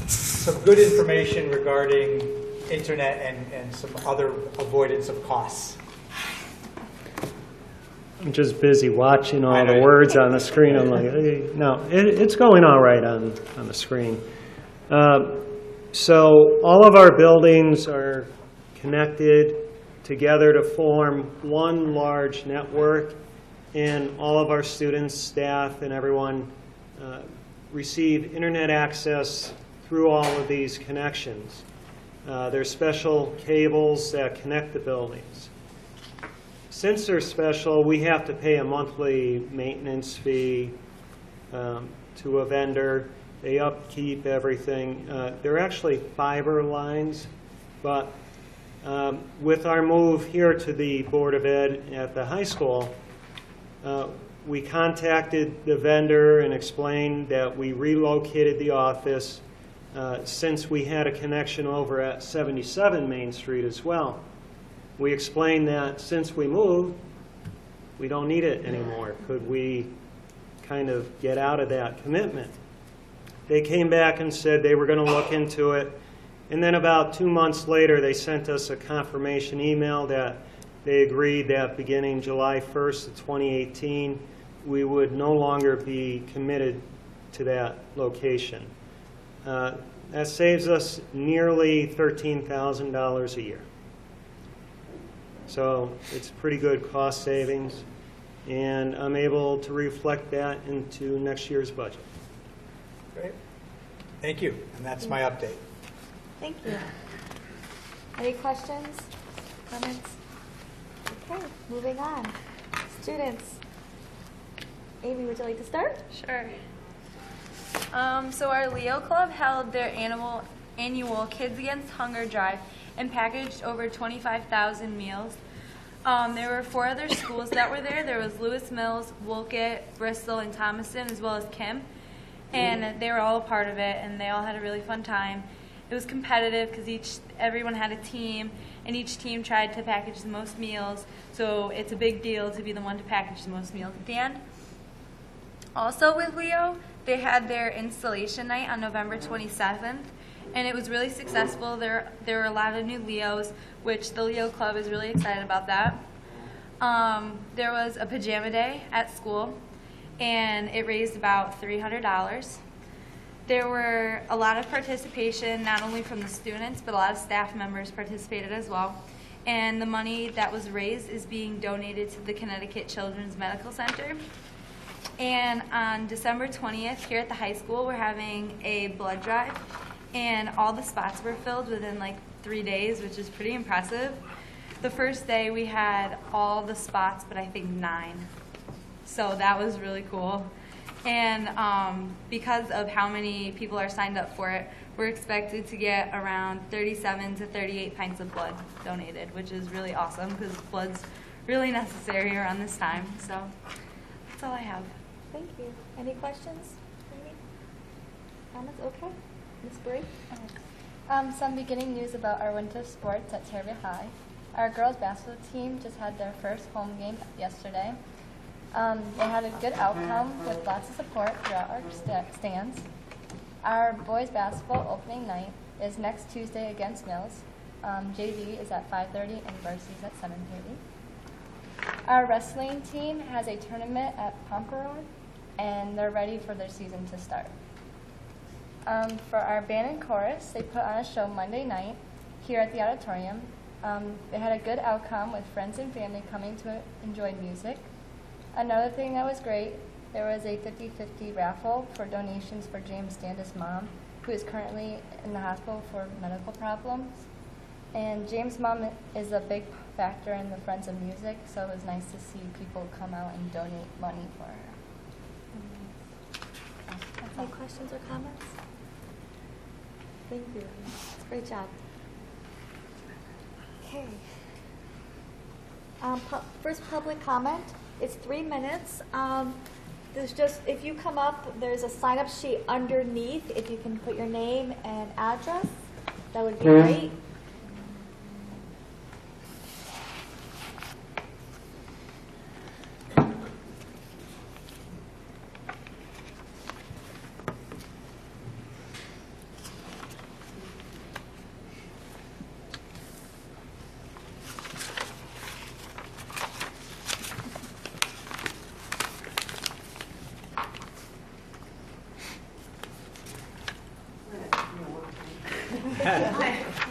Speaker 6: some good information regarding internet and some other avoidance of costs.
Speaker 13: I'm just busy watching all the words on the screen. I'm like, hey, no, it's going all right on the screen. So all of our buildings are connected together to form one large network, and all of our students, staff, and everyone receive internet access through all of these connections. There's special cables that connect the buildings. Since they're special, we have to pay a monthly maintenance fee to a vendor. They upkeep everything. They're actually fiber lines, but with our move here to the Board of Ed at the high school, we contacted the vendor and explained that we relocated the office since we had a connection over at 77 Main Street as well. We explained that since we moved, we don't need it anymore. Could we kind of get out of that commitment? They came back and said they were going to look into it. And then about 2 months later, they sent us a confirmation email that they agreed that beginning July 1st of 2018, we would no longer be committed to that location. That saves us nearly $13,000 a year. So it's pretty good cost savings, and I'm able to reflect that into next year's budget.
Speaker 6: Great. Thank you. And that's my update.
Speaker 3: Thank you. Any questions, comments? Okay, moving on. Students. Amy, would you like to start?
Speaker 14: Sure. So our Leo Club held their annual Kids Against Hunger drive and packaged over 25,000 meals. There were 4 other schools that were there. There was Lewis Mills, Wolcott, Bristol, and Thomaston, as well as Kim. And they were all a part of it, and they all had a really fun time. It was competitive because everyone had a team, and each team tried to package the most meals. So it's a big deal to be the one to package the most meals at the end. Also with Leo, they had their installation night on November 27th. And it was really successful. There were a lot of new Leos, which the Leo Club is really excited about that. There was a pajama day at school, and it raised about $300. There were a lot of participation, not only from the students, but a lot of staff members participated as well. And the money that was raised is being donated to the Connecticut Children's Medical Center. And on December 20th, here at the high school, we're having a blood drive. And all the spots were filled within like 3 days, which is pretty impressive. The first day we had all the spots, but I think 9. So that was really cool. And because of how many people are signed up for it, we're expected to get around 37 to 38 pints of blood donated, which is really awesome because blood's really necessary around this time. So that's all I have.
Speaker 3: Thank you. Any questions? Amy? Comments? Okay. Ms. Bree?
Speaker 14: Some beginning news about our winter sports at Taylorville High. Our girls basketball team just had their first home game yesterday.
Speaker 3: They had a good outcome with lots of support throughout our stands. Our boys basketball opening night is next Tuesday against Mills. JV is at 5:30 and varsity is at 7:30. Our wrestling team has a tournament at Pompeyroad, and they're ready for their season to start. For our band and chorus, they put on a show Monday night here at the auditorium. They had a good outcome with friends and family coming to enjoy music. Another thing that was great, there was a 50-50 raffle for donations for James Standis' mom, who is currently in the hospital for medical problems. And James' mom is a big factor in the Friends of Music, so it was nice to see people come out and donate money for her.
Speaker 1: Any questions or comments? Thank you. Great job. Okay. First public comment. It's 3 minutes. There's just, if you come up, there's a sign-up sheet underneath. If you can put your name and address, that would be great.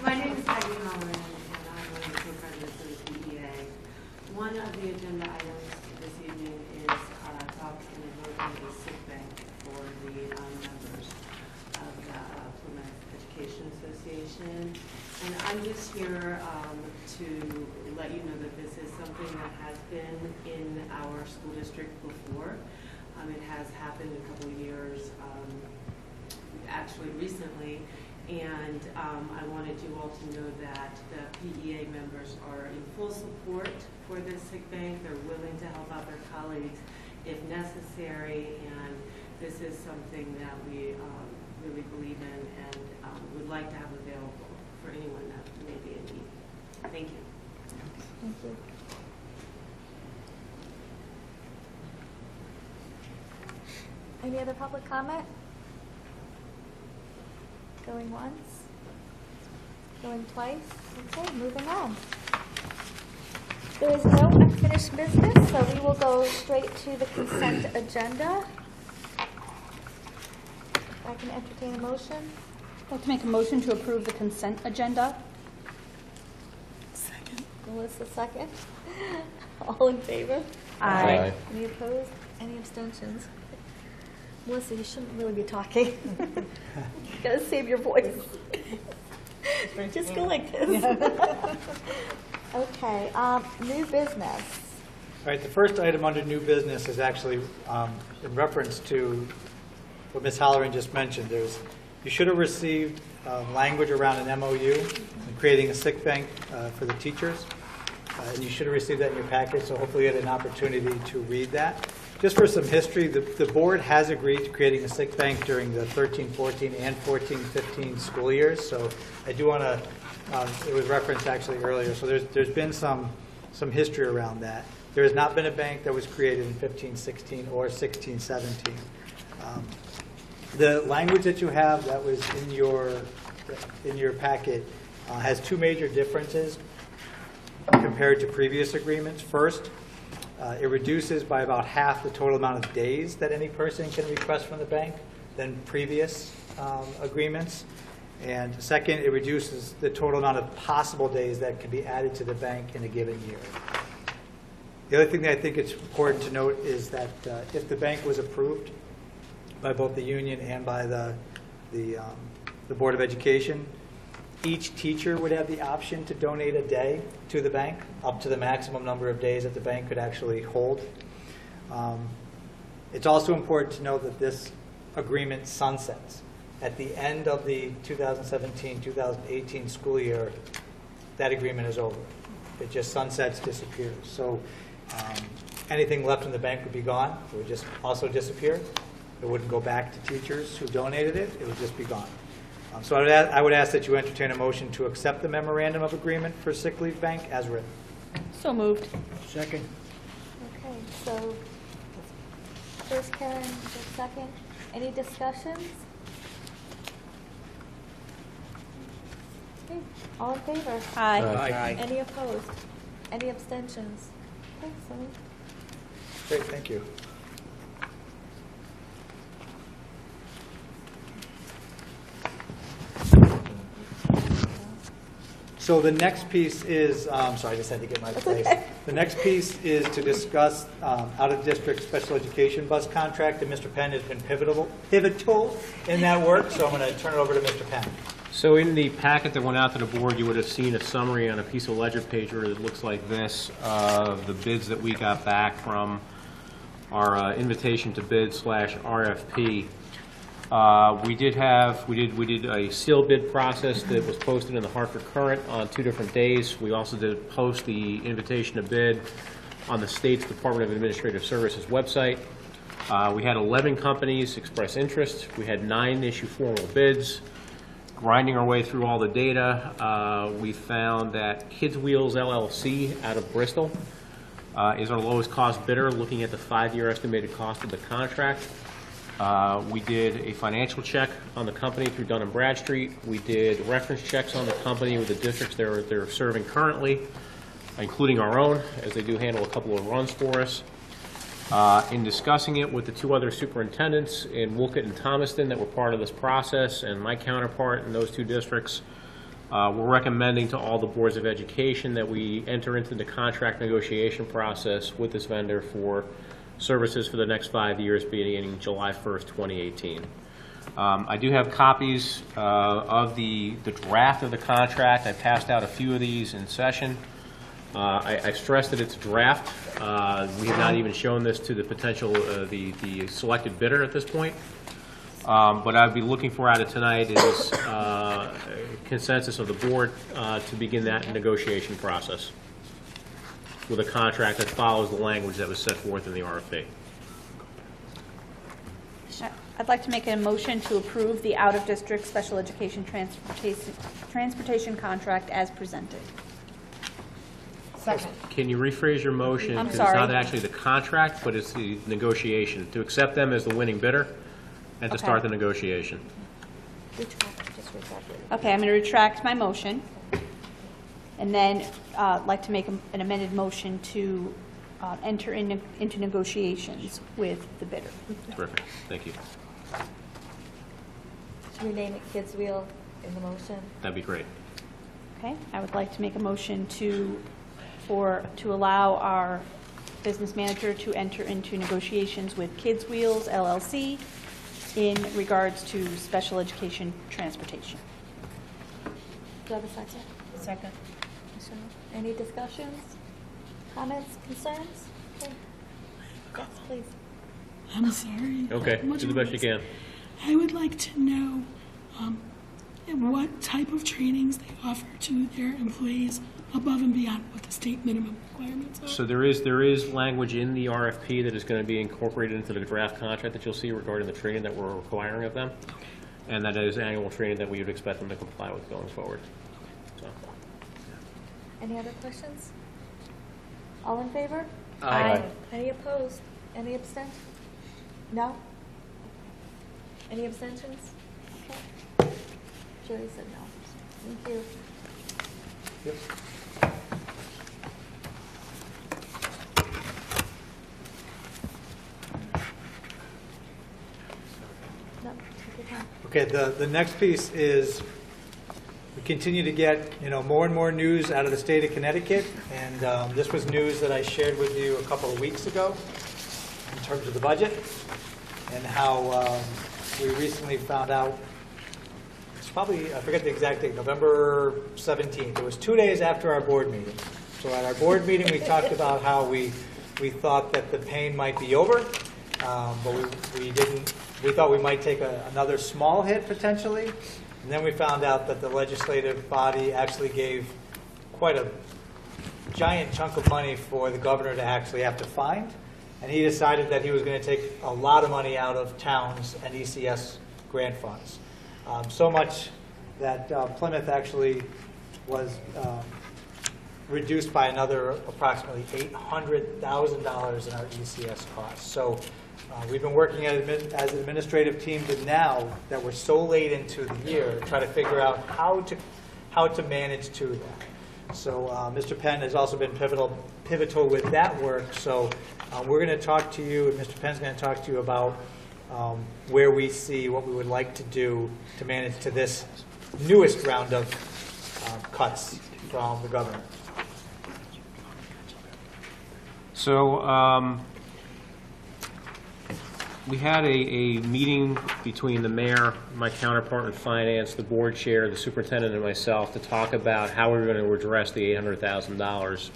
Speaker 15: My name is Peggy Mullen, and I'm one of the co-presidents of the PEA. One of the agenda items this evening is talks and a vote on the sick bank for the members of the Plymouth Education Association. And I'm just here to let you know that this is something that has been in our school district before. It has happened a couple of years, actually recently. And I wanted you all to know that the PEA members are in full support for this sick bank. They're willing to help out their colleagues if necessary, and this is something that we really believe in and would like to have available for anyone that may be in need. Thank you.
Speaker 1: Thank you. Any other public comment? Going once? Going twice? Okay, moving on. There is no unfinished business, so we will go straight to the consent agenda. If I can entertain a motion.
Speaker 2: I'd like to make a motion to approve the consent agenda.
Speaker 1: Second. Melissa, second. All in favor?
Speaker 2: Aye.
Speaker 1: Any opposed? Any abstentions? Melissa, you shouldn't really be talking. You gotta save your voice. Just go like this. Okay, new business.
Speaker 6: All right, the first item under new business is actually in reference to what Ms. Halloran just mentioned. You should have received language around an MOU and creating a sick bank for the teachers. And you should have received that in your package, so hopefully you had an opportunity to read that. Just for some history, the board has agreed to creating a sick bank during the 13-14 and 14-15 school years. So I do want to, it was referenced actually earlier, so there's been some history around that. There has not been a bank that was created in 15-16 or 16-17. The language that you have that was in your packet has two major differences compared to previous agreements. First, it reduces by about half the total amount of days that any person can request from the bank than previous agreements. And second, it reduces the total amount of possible days that can be added to the bank in a given year. The other thing that I think it's important to note is that if the bank was approved by both the union and by the Board of Education, each teacher would have the option to donate a day to the bank, up to the maximum number of days that the bank could actually hold. It's also important to note that this agreement sunsets. At the end of the 2017-2018 school year, that agreement is over. It just sunsets, disappears. So anything left in the bank would be gone. It would just also disappear. It wouldn't go back to teachers who donated it. It would just be gone. So I would ask that you entertain a motion to accept the memorandum of agreement for sick leave bank as written.
Speaker 2: So moved.
Speaker 7: Second.
Speaker 1: Okay, so first, Karen, the second. Any discussions? Okay, all in favor?
Speaker 2: Aye.
Speaker 6: Aye.
Speaker 1: Any opposed? Any abstentions? Okay, so moved.
Speaker 6: Great, thank you. So the next piece is, sorry, I just had to get my place. The next piece is to discuss out-of-district special education bus contract, and Mr. Penn has been pivotal in that work, so I'm going to turn it over to Mr. Penn.
Speaker 8: So in the packet that went out to the board, you would have seen a summary on a piece of ledger paper that looks like this of the bids that we got back from our invitation to bid / RFP. We did a sealed bid process that was posted in the Hartford Courant on 2 different days. We also did post the invitation to bid on the state's Department of Administrative Services website. We had 11 companies express interest. We had 9 issue formal bids. Grinding our way through all the data, we found that Kids Wheels LLC out of Bristol is our lowest cost bidder, looking at the 5-year estimated cost of the contract. We did a financial check on the company through Dun & Bradstreet. We did reference checks on the company with the districts they're serving currently, including our own, as they do handle a couple of runs for us. In discussing it with the 2 other superintendents in Wolcott and Thomaston that were part of this process, and my counterpart in those 2 districts, we're recommending to all the boards of education that we enter into the contract negotiation process with this vendor for services for the next 5 years, beginning July 1st, 2018. I do have copies of the draft of the contract. I passed out a few of these in session. I stress that it's a draft. We have not even shown this to the potential, the selected bidder at this point. But I'd be looking for out of tonight is consensus of the board to begin that negotiation process with a contract that follows the language that was set forth in the RFP.
Speaker 2: I'd like to make a motion to approve the out-of-district special education transportation contract as presented.
Speaker 4: Second.
Speaker 8: Can you rephrase your motion?
Speaker 2: I'm
Speaker 8: 'Cause
Speaker 2: sorry.
Speaker 8: It's not actually the contract, but it's the negotiation. To accept them as the winning bidder and to
Speaker 2: Okay.
Speaker 8: start the negotiation.
Speaker 2: Okay, I'm going to retract my motion, and then like to make an amended motion to enter into negotiations with the bidder.
Speaker 8: Terrific. Thank you.
Speaker 1: Should we name it Kids Wheel in the motion?
Speaker 8: That'd be great.
Speaker 2: Okay, I would like to make a motion to allow our business manager to enter into negotiations with Kids Wheels LLC in regards to special education transportation.
Speaker 1: Do I have a second?
Speaker 3: Second.
Speaker 1: Michelle, any discussions, comments, concerns? Okay. Yes, please.
Speaker 16: I'm sorry.
Speaker 8: Okay,
Speaker 16: Much
Speaker 8: do the best you can.
Speaker 16: I would like to know what type of trainings they offer to their employees above and beyond what the state minimum requirements are.
Speaker 8: So there is language in the RFP that is going to be incorporated into the draft contract that you'll see regarding the training that we're requiring of them. And that is annual training that we would expect them to comply with going forward. So.
Speaker 1: Any other questions? All in favor?
Speaker 8: Aye.
Speaker 1: Any opposed? Any abstentions? No? Any abstentions? Okay. Jury said no. Thank you.
Speaker 6: Yep.
Speaker 1: No, take your time.
Speaker 6: Okay, the next piece is we continue to get, more and more news out of the state of Connecticut, and this was news that I shared with you a couple of weeks ago in terms of the budget and how we recently found out, it's probably, I forget the exact date, November 17th. It was 2 days after our board meeting. So at our board meeting, we talked about how we thought that the pain might be over, but we didn't. We thought we might take another small hit potentially, and then we found out that the legislative body actually gave quite a giant chunk of money for the governor to actually have to find, and he decided that he was going to take a lot of money out of towns and ECS grant funds. So much that Plymouth actually was reduced by another approximately $800,000 in our ECS costs. So We've been working as an administrative team to now that we're so late into the year, try to figure out how to manage to that. So Mr. Penn has also been pivotal with that work. So we're going to talk to you, and Mr. Penn's going to talk to you about where we see what we would like to do to manage to this newest round of cuts from the government.
Speaker 8: So we had a meeting between the mayor, my counterpart in finance, the board chair, the superintendent, and myself to talk about how we were going to address the $800,000.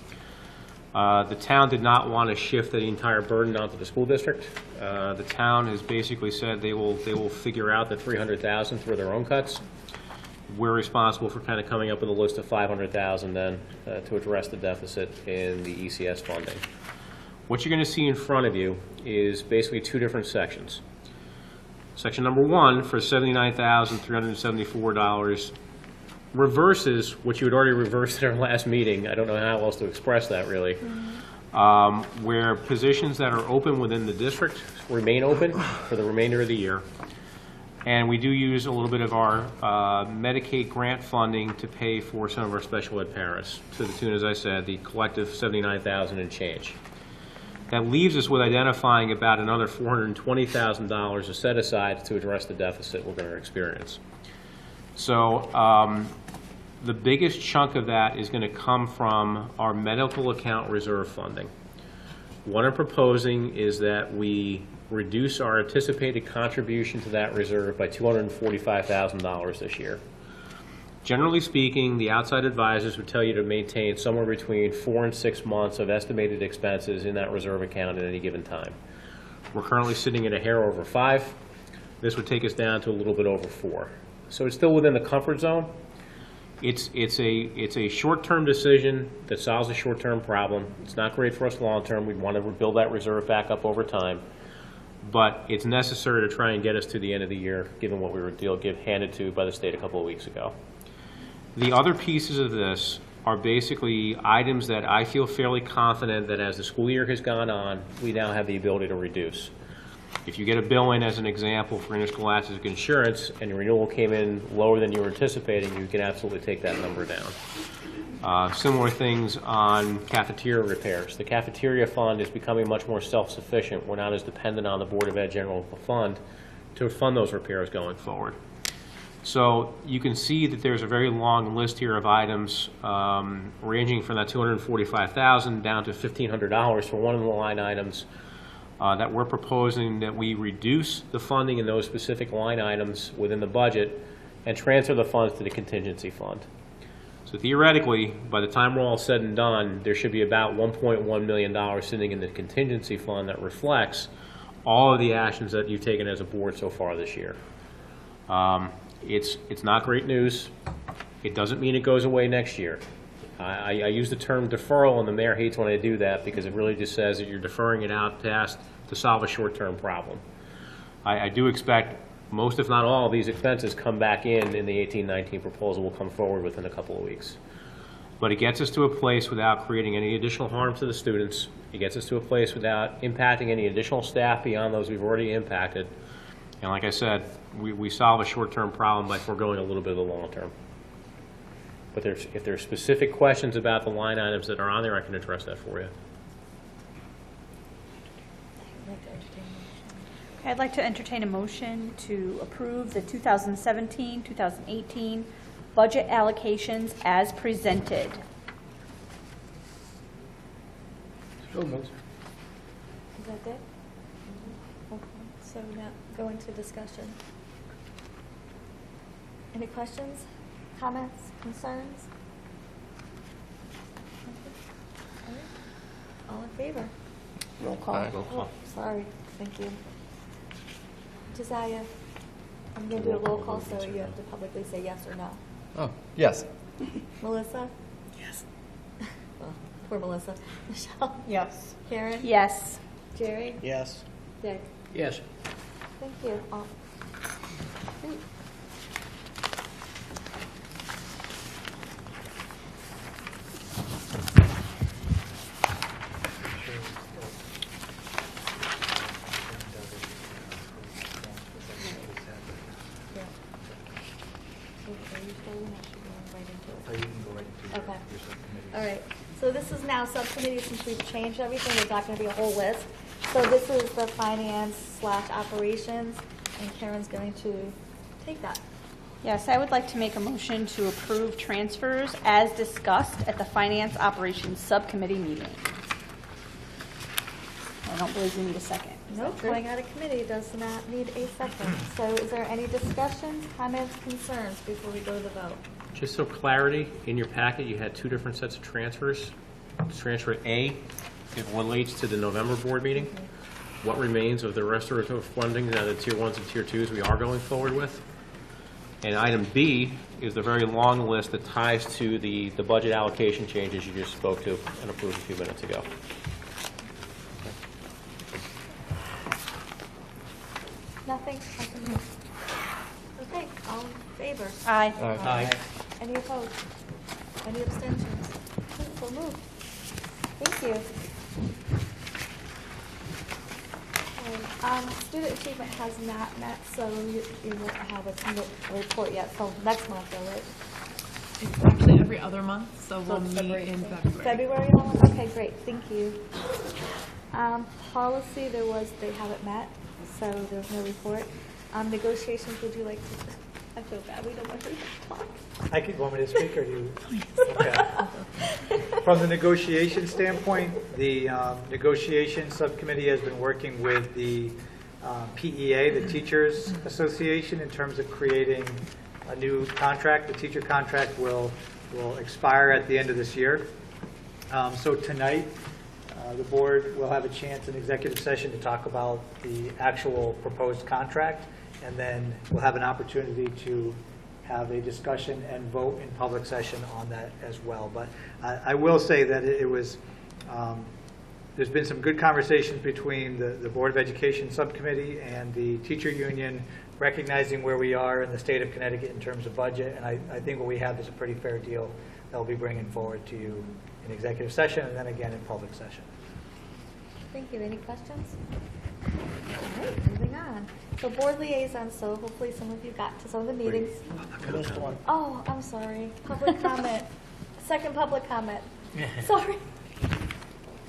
Speaker 8: The town did not want to shift the entire burden onto the school district. The town has basically said they will figure out the $300,000 through their own cuts. We're responsible for kind of coming up with a list of $500,000 then to address the deficit in the ECS funding. What you're going to see in front of you is basically two different sections. Section number one for $79,374 reverses what you had already reversed in our last meeting. I don't know how else to express that really. Where positions that are open within the district remain open for the remainder of the year. And we do use a little bit of our Medicaid grant funding to pay for some of our special ed paras to the tune, as I said, the collective $79,000 and change. That leaves us with identifying about another $420,000 to set aside to address the deficit we're going to experience. So the biggest chunk of that is going to come from our medical account reserve funding. What I'm proposing is that we reduce our anticipated contribution to that reserve by $245,000 this year. Generally speaking, the outside advisors would tell you to maintain somewhere between 4 and 6 months of estimated expenses in that reserve account at any given time. We're currently sitting at a hair over 5. This would take us down to a little bit over 4. So it's still within the comfort zone. It's a short-term decision that solves a short-term problem. It's not great for us long-term. We'd want to build that reserve back up over time. But it's necessary to try and get us to the end of the year, given what we were handed to by the state a couple of weeks ago. The other pieces of this are basically items that I feel fairly confident that as the school year has gone on, we now have the ability to reduce. If you get a bill in, as an example, for interscholastic insurance, and your renewal came in lower than you were anticipating, you can absolutely take that number down. Similar things on cafeteria repairs. The cafeteria fund is becoming much more self-sufficient. We're not as dependent on the Board of Ed General Fund to fund those repairs going forward. So you can see that there's a very long list here of items ranging from that $245,000 down to $1,500 for one of the line items that we're proposing that we reduce the funding in those specific line items within the budget and transfer the funds to the contingency fund. So theoretically, by the time we're all said and done, there should be about $1.1 million sitting in the contingency fund that reflects all of the actions that you've taken as a board so far this year. It's not great news. It doesn't mean it goes away next year. I use the term deferral, and the mayor hates when I do that because it really just says that you're deferring it out past to solve a short-term problem. I do expect most, if not all, of these expenses come back in the 18-19 proposal will come forward within a couple of weeks. But it gets us to a place without creating any additional harm to the students. It gets us to a place without impacting any additional staff beyond those we've already impacted. And like I said, we solve a short-term problem by foregoing a little bit of the long-term. But if there's specific questions about the line items that are on there, I can address that for you.
Speaker 2: Okay, I'd like to entertain a motion to approve the 2017-2018 budget allocations as presented.
Speaker 1: Is that it? Okay, so now go into discussion. Any questions, comments, concerns? All in favor? Roll call.
Speaker 8: Roll call.
Speaker 1: Oh, sorry, thank you. Josiah, I'm going to do a roll call, so you have to publicly say yes or no.
Speaker 17: Oh, yes.
Speaker 1: Melissa?
Speaker 16: Yes.
Speaker 1: Oh, poor Melissa. Michelle?
Speaker 4: Yes.
Speaker 1: Karen?
Speaker 2: Yes.
Speaker 1: Jerry?
Speaker 13: Yes.
Speaker 1: Dick?
Speaker 13: Yes.
Speaker 1: Thank you. Great. now subcommittee, since we've changed everything, there's not going to be a whole list. So this is the finance/operations, and Karen's going to take that.
Speaker 2: Yes, I would like to make a motion to approve transfers as discussed at the Finance Operations Subcommittee meeting. I don't believe we need a second.
Speaker 1: Nope, going out of committee does not need a second. So is there any discussions, comments, concerns before we go to the vote?
Speaker 8: Just so clarity, in your packet, you had two different sets of transfers. Transfer A, it relates to the November board meeting. What remains of the restorative funding, the tier 1s and tier 2s we are going forward with. And item B is the very long list that ties to the budget allocation changes you just spoke to and approved a few minutes ago.
Speaker 1: Nothing? Okay, all in favor?
Speaker 2: Aye.
Speaker 8: Aye.
Speaker 1: Any opposed? Any abstentions? Okay, so moved. Thank you. Okay, student achievement has not met, so you won't have a report yet, so next month, though, right?
Speaker 17: It's actually every other month, so we'll meet in February.
Speaker 1: February? Okay, great, thank you. Policy, they haven't met, so there's no report. Negotiations, would you like to, I feel bad, we don't want to talk.
Speaker 6: I could, want me to speak, or do you? Okay. From the negotiation standpoint, the negotiation subcommittee has been working with the PEA, the Teachers Association, in terms of creating a new contract. The teacher contract will expire at the end of this year. So tonight, the board will have a chance in executive session to talk about the actual proposed contract, and then we'll have an opportunity to have a discussion and vote in public session on that as well. But I will say that it was, there's been some good conversations between the Board of Education Subcommittee and the teacher union, recognizing where we are in the state of Connecticut in terms of budget, and I think what we have is a pretty fair deal that we'll be bringing forward to you in executive session and then again in public session.
Speaker 1: Thank you. Any questions? All right, moving on. So board liaison, so hopefully some of you got to some of the meetings. Oh, I'm sorry. Public comment. Second public comment. Sorry.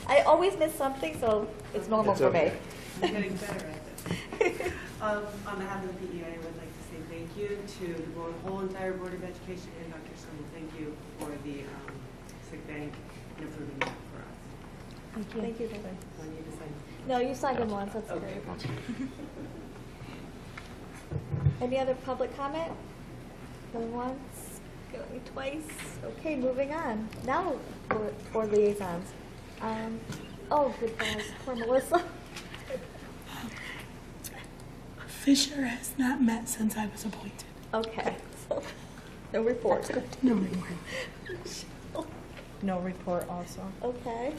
Speaker 1: I always miss something, so it's normal for me.
Speaker 15: You're getting better at this. On behalf of the PEA, I would like to say thank you to the whole entire Board of Education and Dr. Summer. Thank you for the sick bank and approving that for us.
Speaker 1: Thank you. Thank you.
Speaker 15: Do I need to sign?
Speaker 1: No, you signed them once. That's okay. Any other public comment? Going once, going twice. Okay, moving on. Now, board liaisons. Oh, good guys. Poor Melissa.
Speaker 16: Fisher has not met since I was appointed.
Speaker 1: Okay. So, no report.
Speaker 16: No report.
Speaker 3: No report also.
Speaker 1: Okay.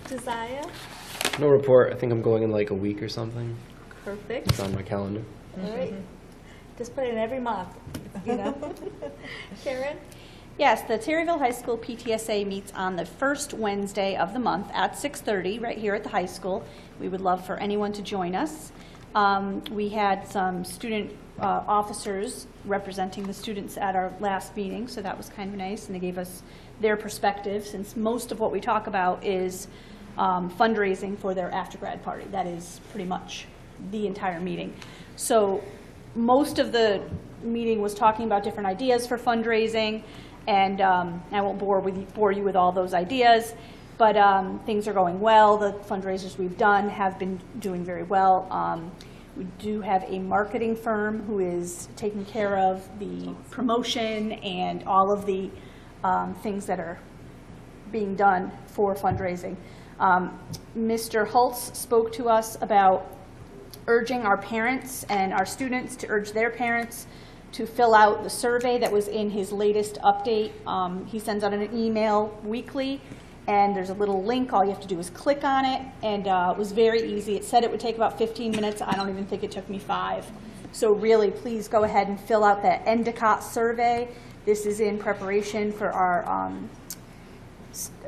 Speaker 1: Josiah?
Speaker 18: No report. I think I'm going in like a week or something.
Speaker 1: Perfect.
Speaker 18: It's on my calendar.
Speaker 1: All right. Just put it in every month, you know. Karen?
Speaker 2: Yes, the Terryville High School PTSA meets on the first Wednesday of the month at 6:30 right here at the high school. We would love for anyone to join us. We had some student officers representing the students at our last meeting, so that was kind of nice, and they gave us their perspective, since most of what we talk about is fundraising for their after-grad party. That is pretty much the entire meeting. So most of the meeting was talking about different ideas for fundraising, and I won't bore you with all those ideas, but things are going well. The fundraisers we've done have been doing very well. We do have a marketing firm who is taking care of the promotion and all of the things that are being done for fundraising. Mr. Hulse spoke to us about urging our parents and our students to urge their parents to fill out the survey that was in his latest update. He sends out an email weekly, and there's a little link. All you have to do is click on it, and it was very easy. It said it would take about 15 minutes. I don't even think it took me 5. So really, please go ahead and fill out that Endicott survey. This is in preparation for our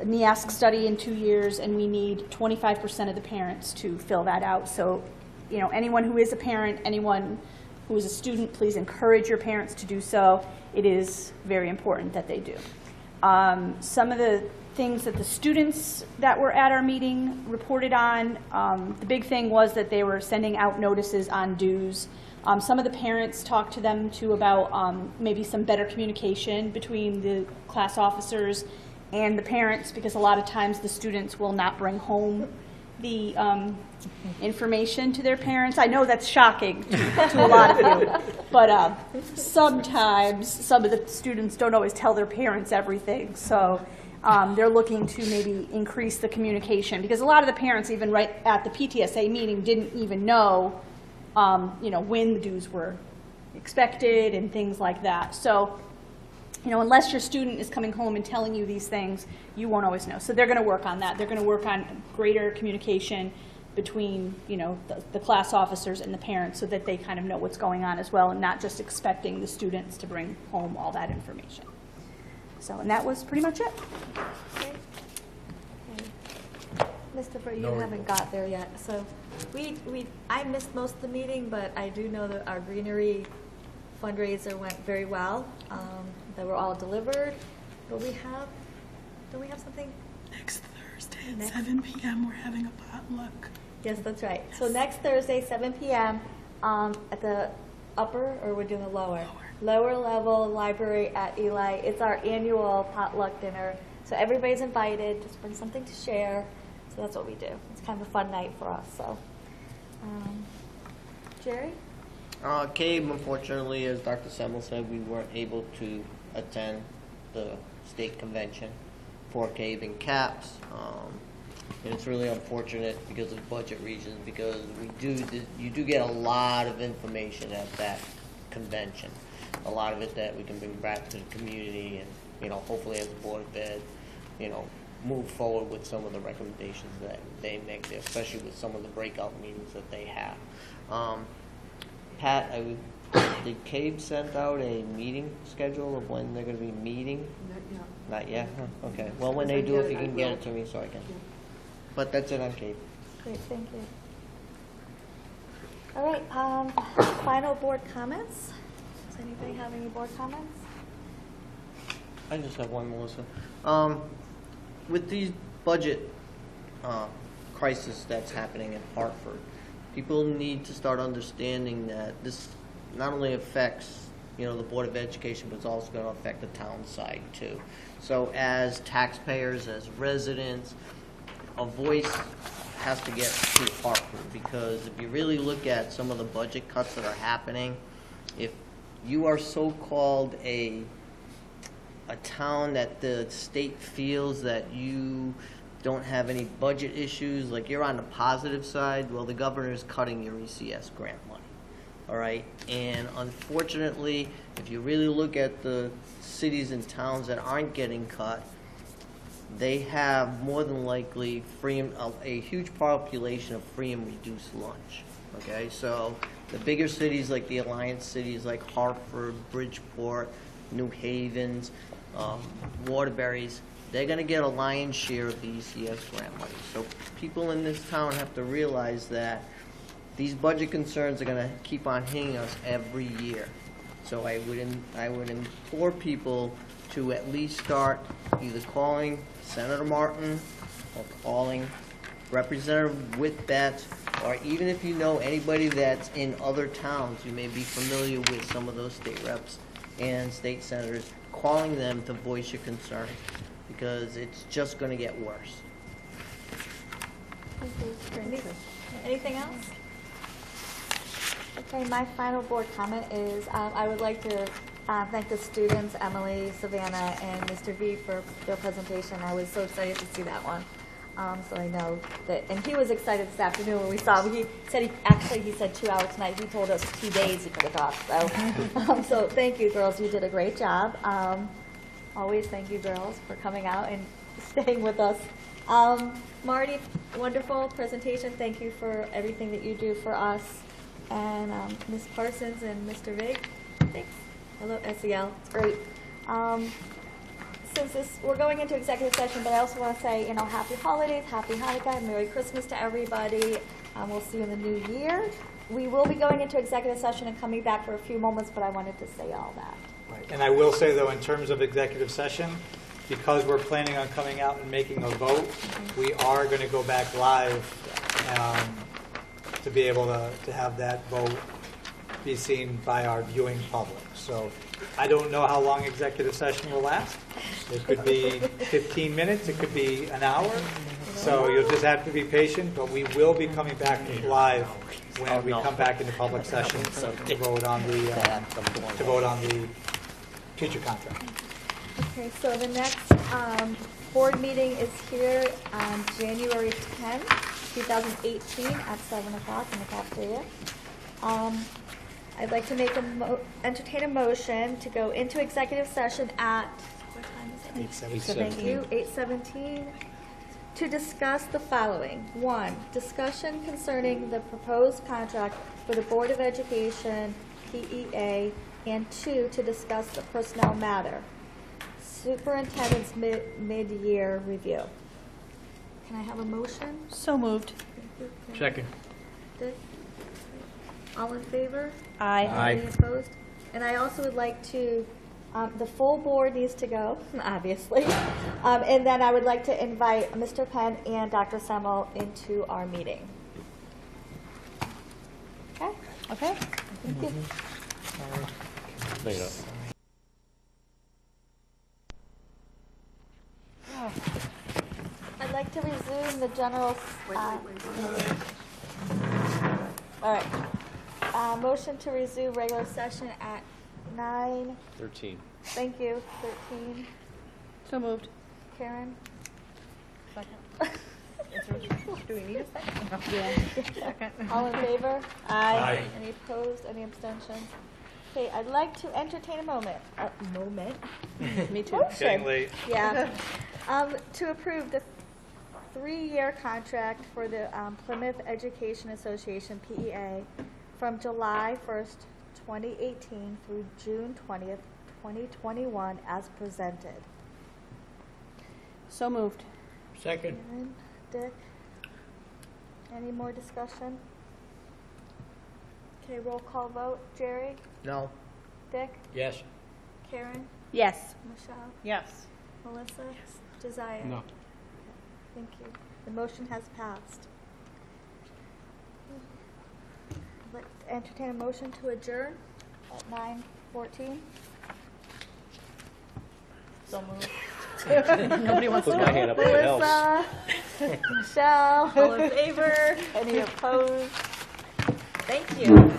Speaker 2: NEASC study in 2 years, and we need 25% of the parents to fill that out. So, you know, anyone who is a parent, anyone who is a student, please encourage your parents to do so. It is very important that they do. Some of the things that the students that were at our meeting reported on. The big thing was that they were sending out notices on dues. Some of the parents talked to them too about maybe some better communication between the class officers and the parents, because a lot of times the students will not bring home the information to their parents. I know that's shocking to a lot of you, but sometimes some of the students don't always tell their parents everything. So they're looking to maybe increase the communication, because a lot of the parents, even right at the PTSA meeting, didn't even know, when the dues were expected and things like that. So, unless your student is coming home and telling you these things, you won't always know. So they're going to work on that. They're going to work on greater communication between, the class officers and the parents, so that they kind of know what's going on as well, and not just expecting the students to bring home all that information. So, and that was pretty much it.
Speaker 1: Okay. Mr. Burr, you haven't got there yet. So I missed most of the meeting, but I do know that our greenery fundraiser went very well. They were all delivered. But don't we have something?
Speaker 16: Next Thursday at 7 p.m. we're having a potluck.
Speaker 1: Yes, that's right. Yes. So next Thursday, 7 p.m. At the upper, or we're doing the lower level library at Eli. It's our annual potluck dinner. So everybody's invited. Just bring something to share. So that's what we do. It's kind of a fun night for us. So, Jerry?
Speaker 19: Cabe, unfortunately, as Dr. Semmel said, we weren't able to attend the state convention for Cabe and CAPS. And it's really unfortunate because of budget reasons, because you do get a lot of information at that convention. A lot of it that we can bring back to the community, and hopefully as a Board of Ed, move forward with some of the recommendations that they make there, especially with some of the breakout meetings that they have. Pat, did CABE send out a meeting schedule of when they're going to be meeting? Not yet. Huh? Okay. Well, when they do, if you can get it to me so I can. But that's it on CABE.
Speaker 1: Great, thank you. All right, final board comments. Does anybody have any board comments?
Speaker 19: I just have one, Melissa. With these budget crisis that's happening in Hartford, people need to start understanding that this not only affects the Board of Education, but it's also going to affect the town side too. So as taxpayers, as residents, a voice has to get to Hartford, because if you really look at some of the budget cuts that are happening, if you are so-called a town that the state feels that you don't have any budget issues, like you're on the positive side, well, the governor is cutting your ECS grant money. All right, and unfortunately, if you really look at the cities and towns that aren't getting cut, they have more than likely a huge population of free and reduced lunch. Okay, so the bigger cities like the Alliance cities like Hartford, Bridgeport, New Havens, Waterbury's, they're going to get a lion's share of the ECS grant money. So people in this town have to realize that these budget concerns are going to keep on hitting us every year. So I would implore people to at least start either calling Senator Martin or calling Representative Whitbats, or even if you know anybody that's in other towns, you may be familiar with some of those state reps and state senators, calling them to voice your concerns, because it's just going to get worse.
Speaker 1: Anything else? Okay, my final board comment is I would like to thank the students, Emily, Savannah, and Mr. V for their presentation. I was so excited to see that one. So I know that, and he was excited this afternoon when we saw him. He said he said 2 hours tonight. He told us 2 days he could have talked. So, so thank you, girls. You did a great job. Always thank you, girls, for coming out and staying with us. Marty, wonderful presentation. Thank you for everything that you do for us. And Ms. Parsons and Mr. Vig, thanks. Hello, SEL. It's great. Since we're going into executive session, but I also want to say, happy holidays, happy Hanukkah, Merry Christmas to everybody. We'll see you in the new year. We will be going into executive session and coming back for a few moments, but I wanted to say all that.
Speaker 6: Right. And I will say, though, in terms of executive session, because we're planning on coming out and making a vote, we are going to go back live to be able to have that vote be seen by our viewing public. So I don't know how long executive session will last. It could be 15 minutes, it could be an hour. So you'll just have to be patient, but we will be coming back live when we come back into public session to vote on the teacher contract.
Speaker 1: Okay, so the next board meeting is here on January 10th, 2018 at 7 o'clock in the cafeteria. I'd like to entertain a motion to go into executive session at, what time is it?
Speaker 6: 8:17.
Speaker 1: Thank you, 8:17, to discuss the following. 1, discussion concerning the proposed contract for the Board of Education, PEA, and 2, to discuss the personnel matter. Superintendent's mid-year review. Can I have a motion?
Speaker 2: So moved.
Speaker 18: Second.
Speaker 1: Dick? All in favor?
Speaker 2: Aye.
Speaker 1: Any opposed? And I also would like to, the full board needs to go, obviously. And then I would like to invite Mr. Penn and Dr. Semmel into our meeting. Okay?
Speaker 2: Okay.
Speaker 1: Thank you.
Speaker 8: No, you don't.
Speaker 1: I'd like to resume the general. All right. Motion to resume regular session at 9.
Speaker 18: 13.
Speaker 1: Thank you. 13.
Speaker 2: So moved.
Speaker 1: Karen.
Speaker 3: Second. Do we need a second?
Speaker 1: Yeah. All in favor?
Speaker 2: Aye.
Speaker 1: Any opposed? Any abstentions? Okay, I'd like to entertain a moment.
Speaker 2: Me too.
Speaker 1: Motion.
Speaker 6: Getting late.
Speaker 1: Yeah. To approve the 3-year contract for the Plymouth Education Association, PEA, from July 1st, 2018 through June 20th, 2021, as presented.
Speaker 2: So moved.
Speaker 18: Second.
Speaker 1: Karen, Dick, any more discussion? Okay, roll call vote. Jerry?
Speaker 18: No.
Speaker 1: Dick?
Speaker 18: Yes.
Speaker 1: Karen?
Speaker 2: Yes.
Speaker 1: Michelle?
Speaker 2: Yes.
Speaker 1: Melissa? Yes. Josiah?
Speaker 18: No.
Speaker 1: Thank you. The motion has passed. I'd like to entertain a motion to adjourn at 9:14.
Speaker 3: So moved.
Speaker 2: Nobody wants to
Speaker 18: Put
Speaker 2: go.
Speaker 18: my hand up if it helps.
Speaker 1: Melissa? Michelle? All in favor? Any opposed? Thank you.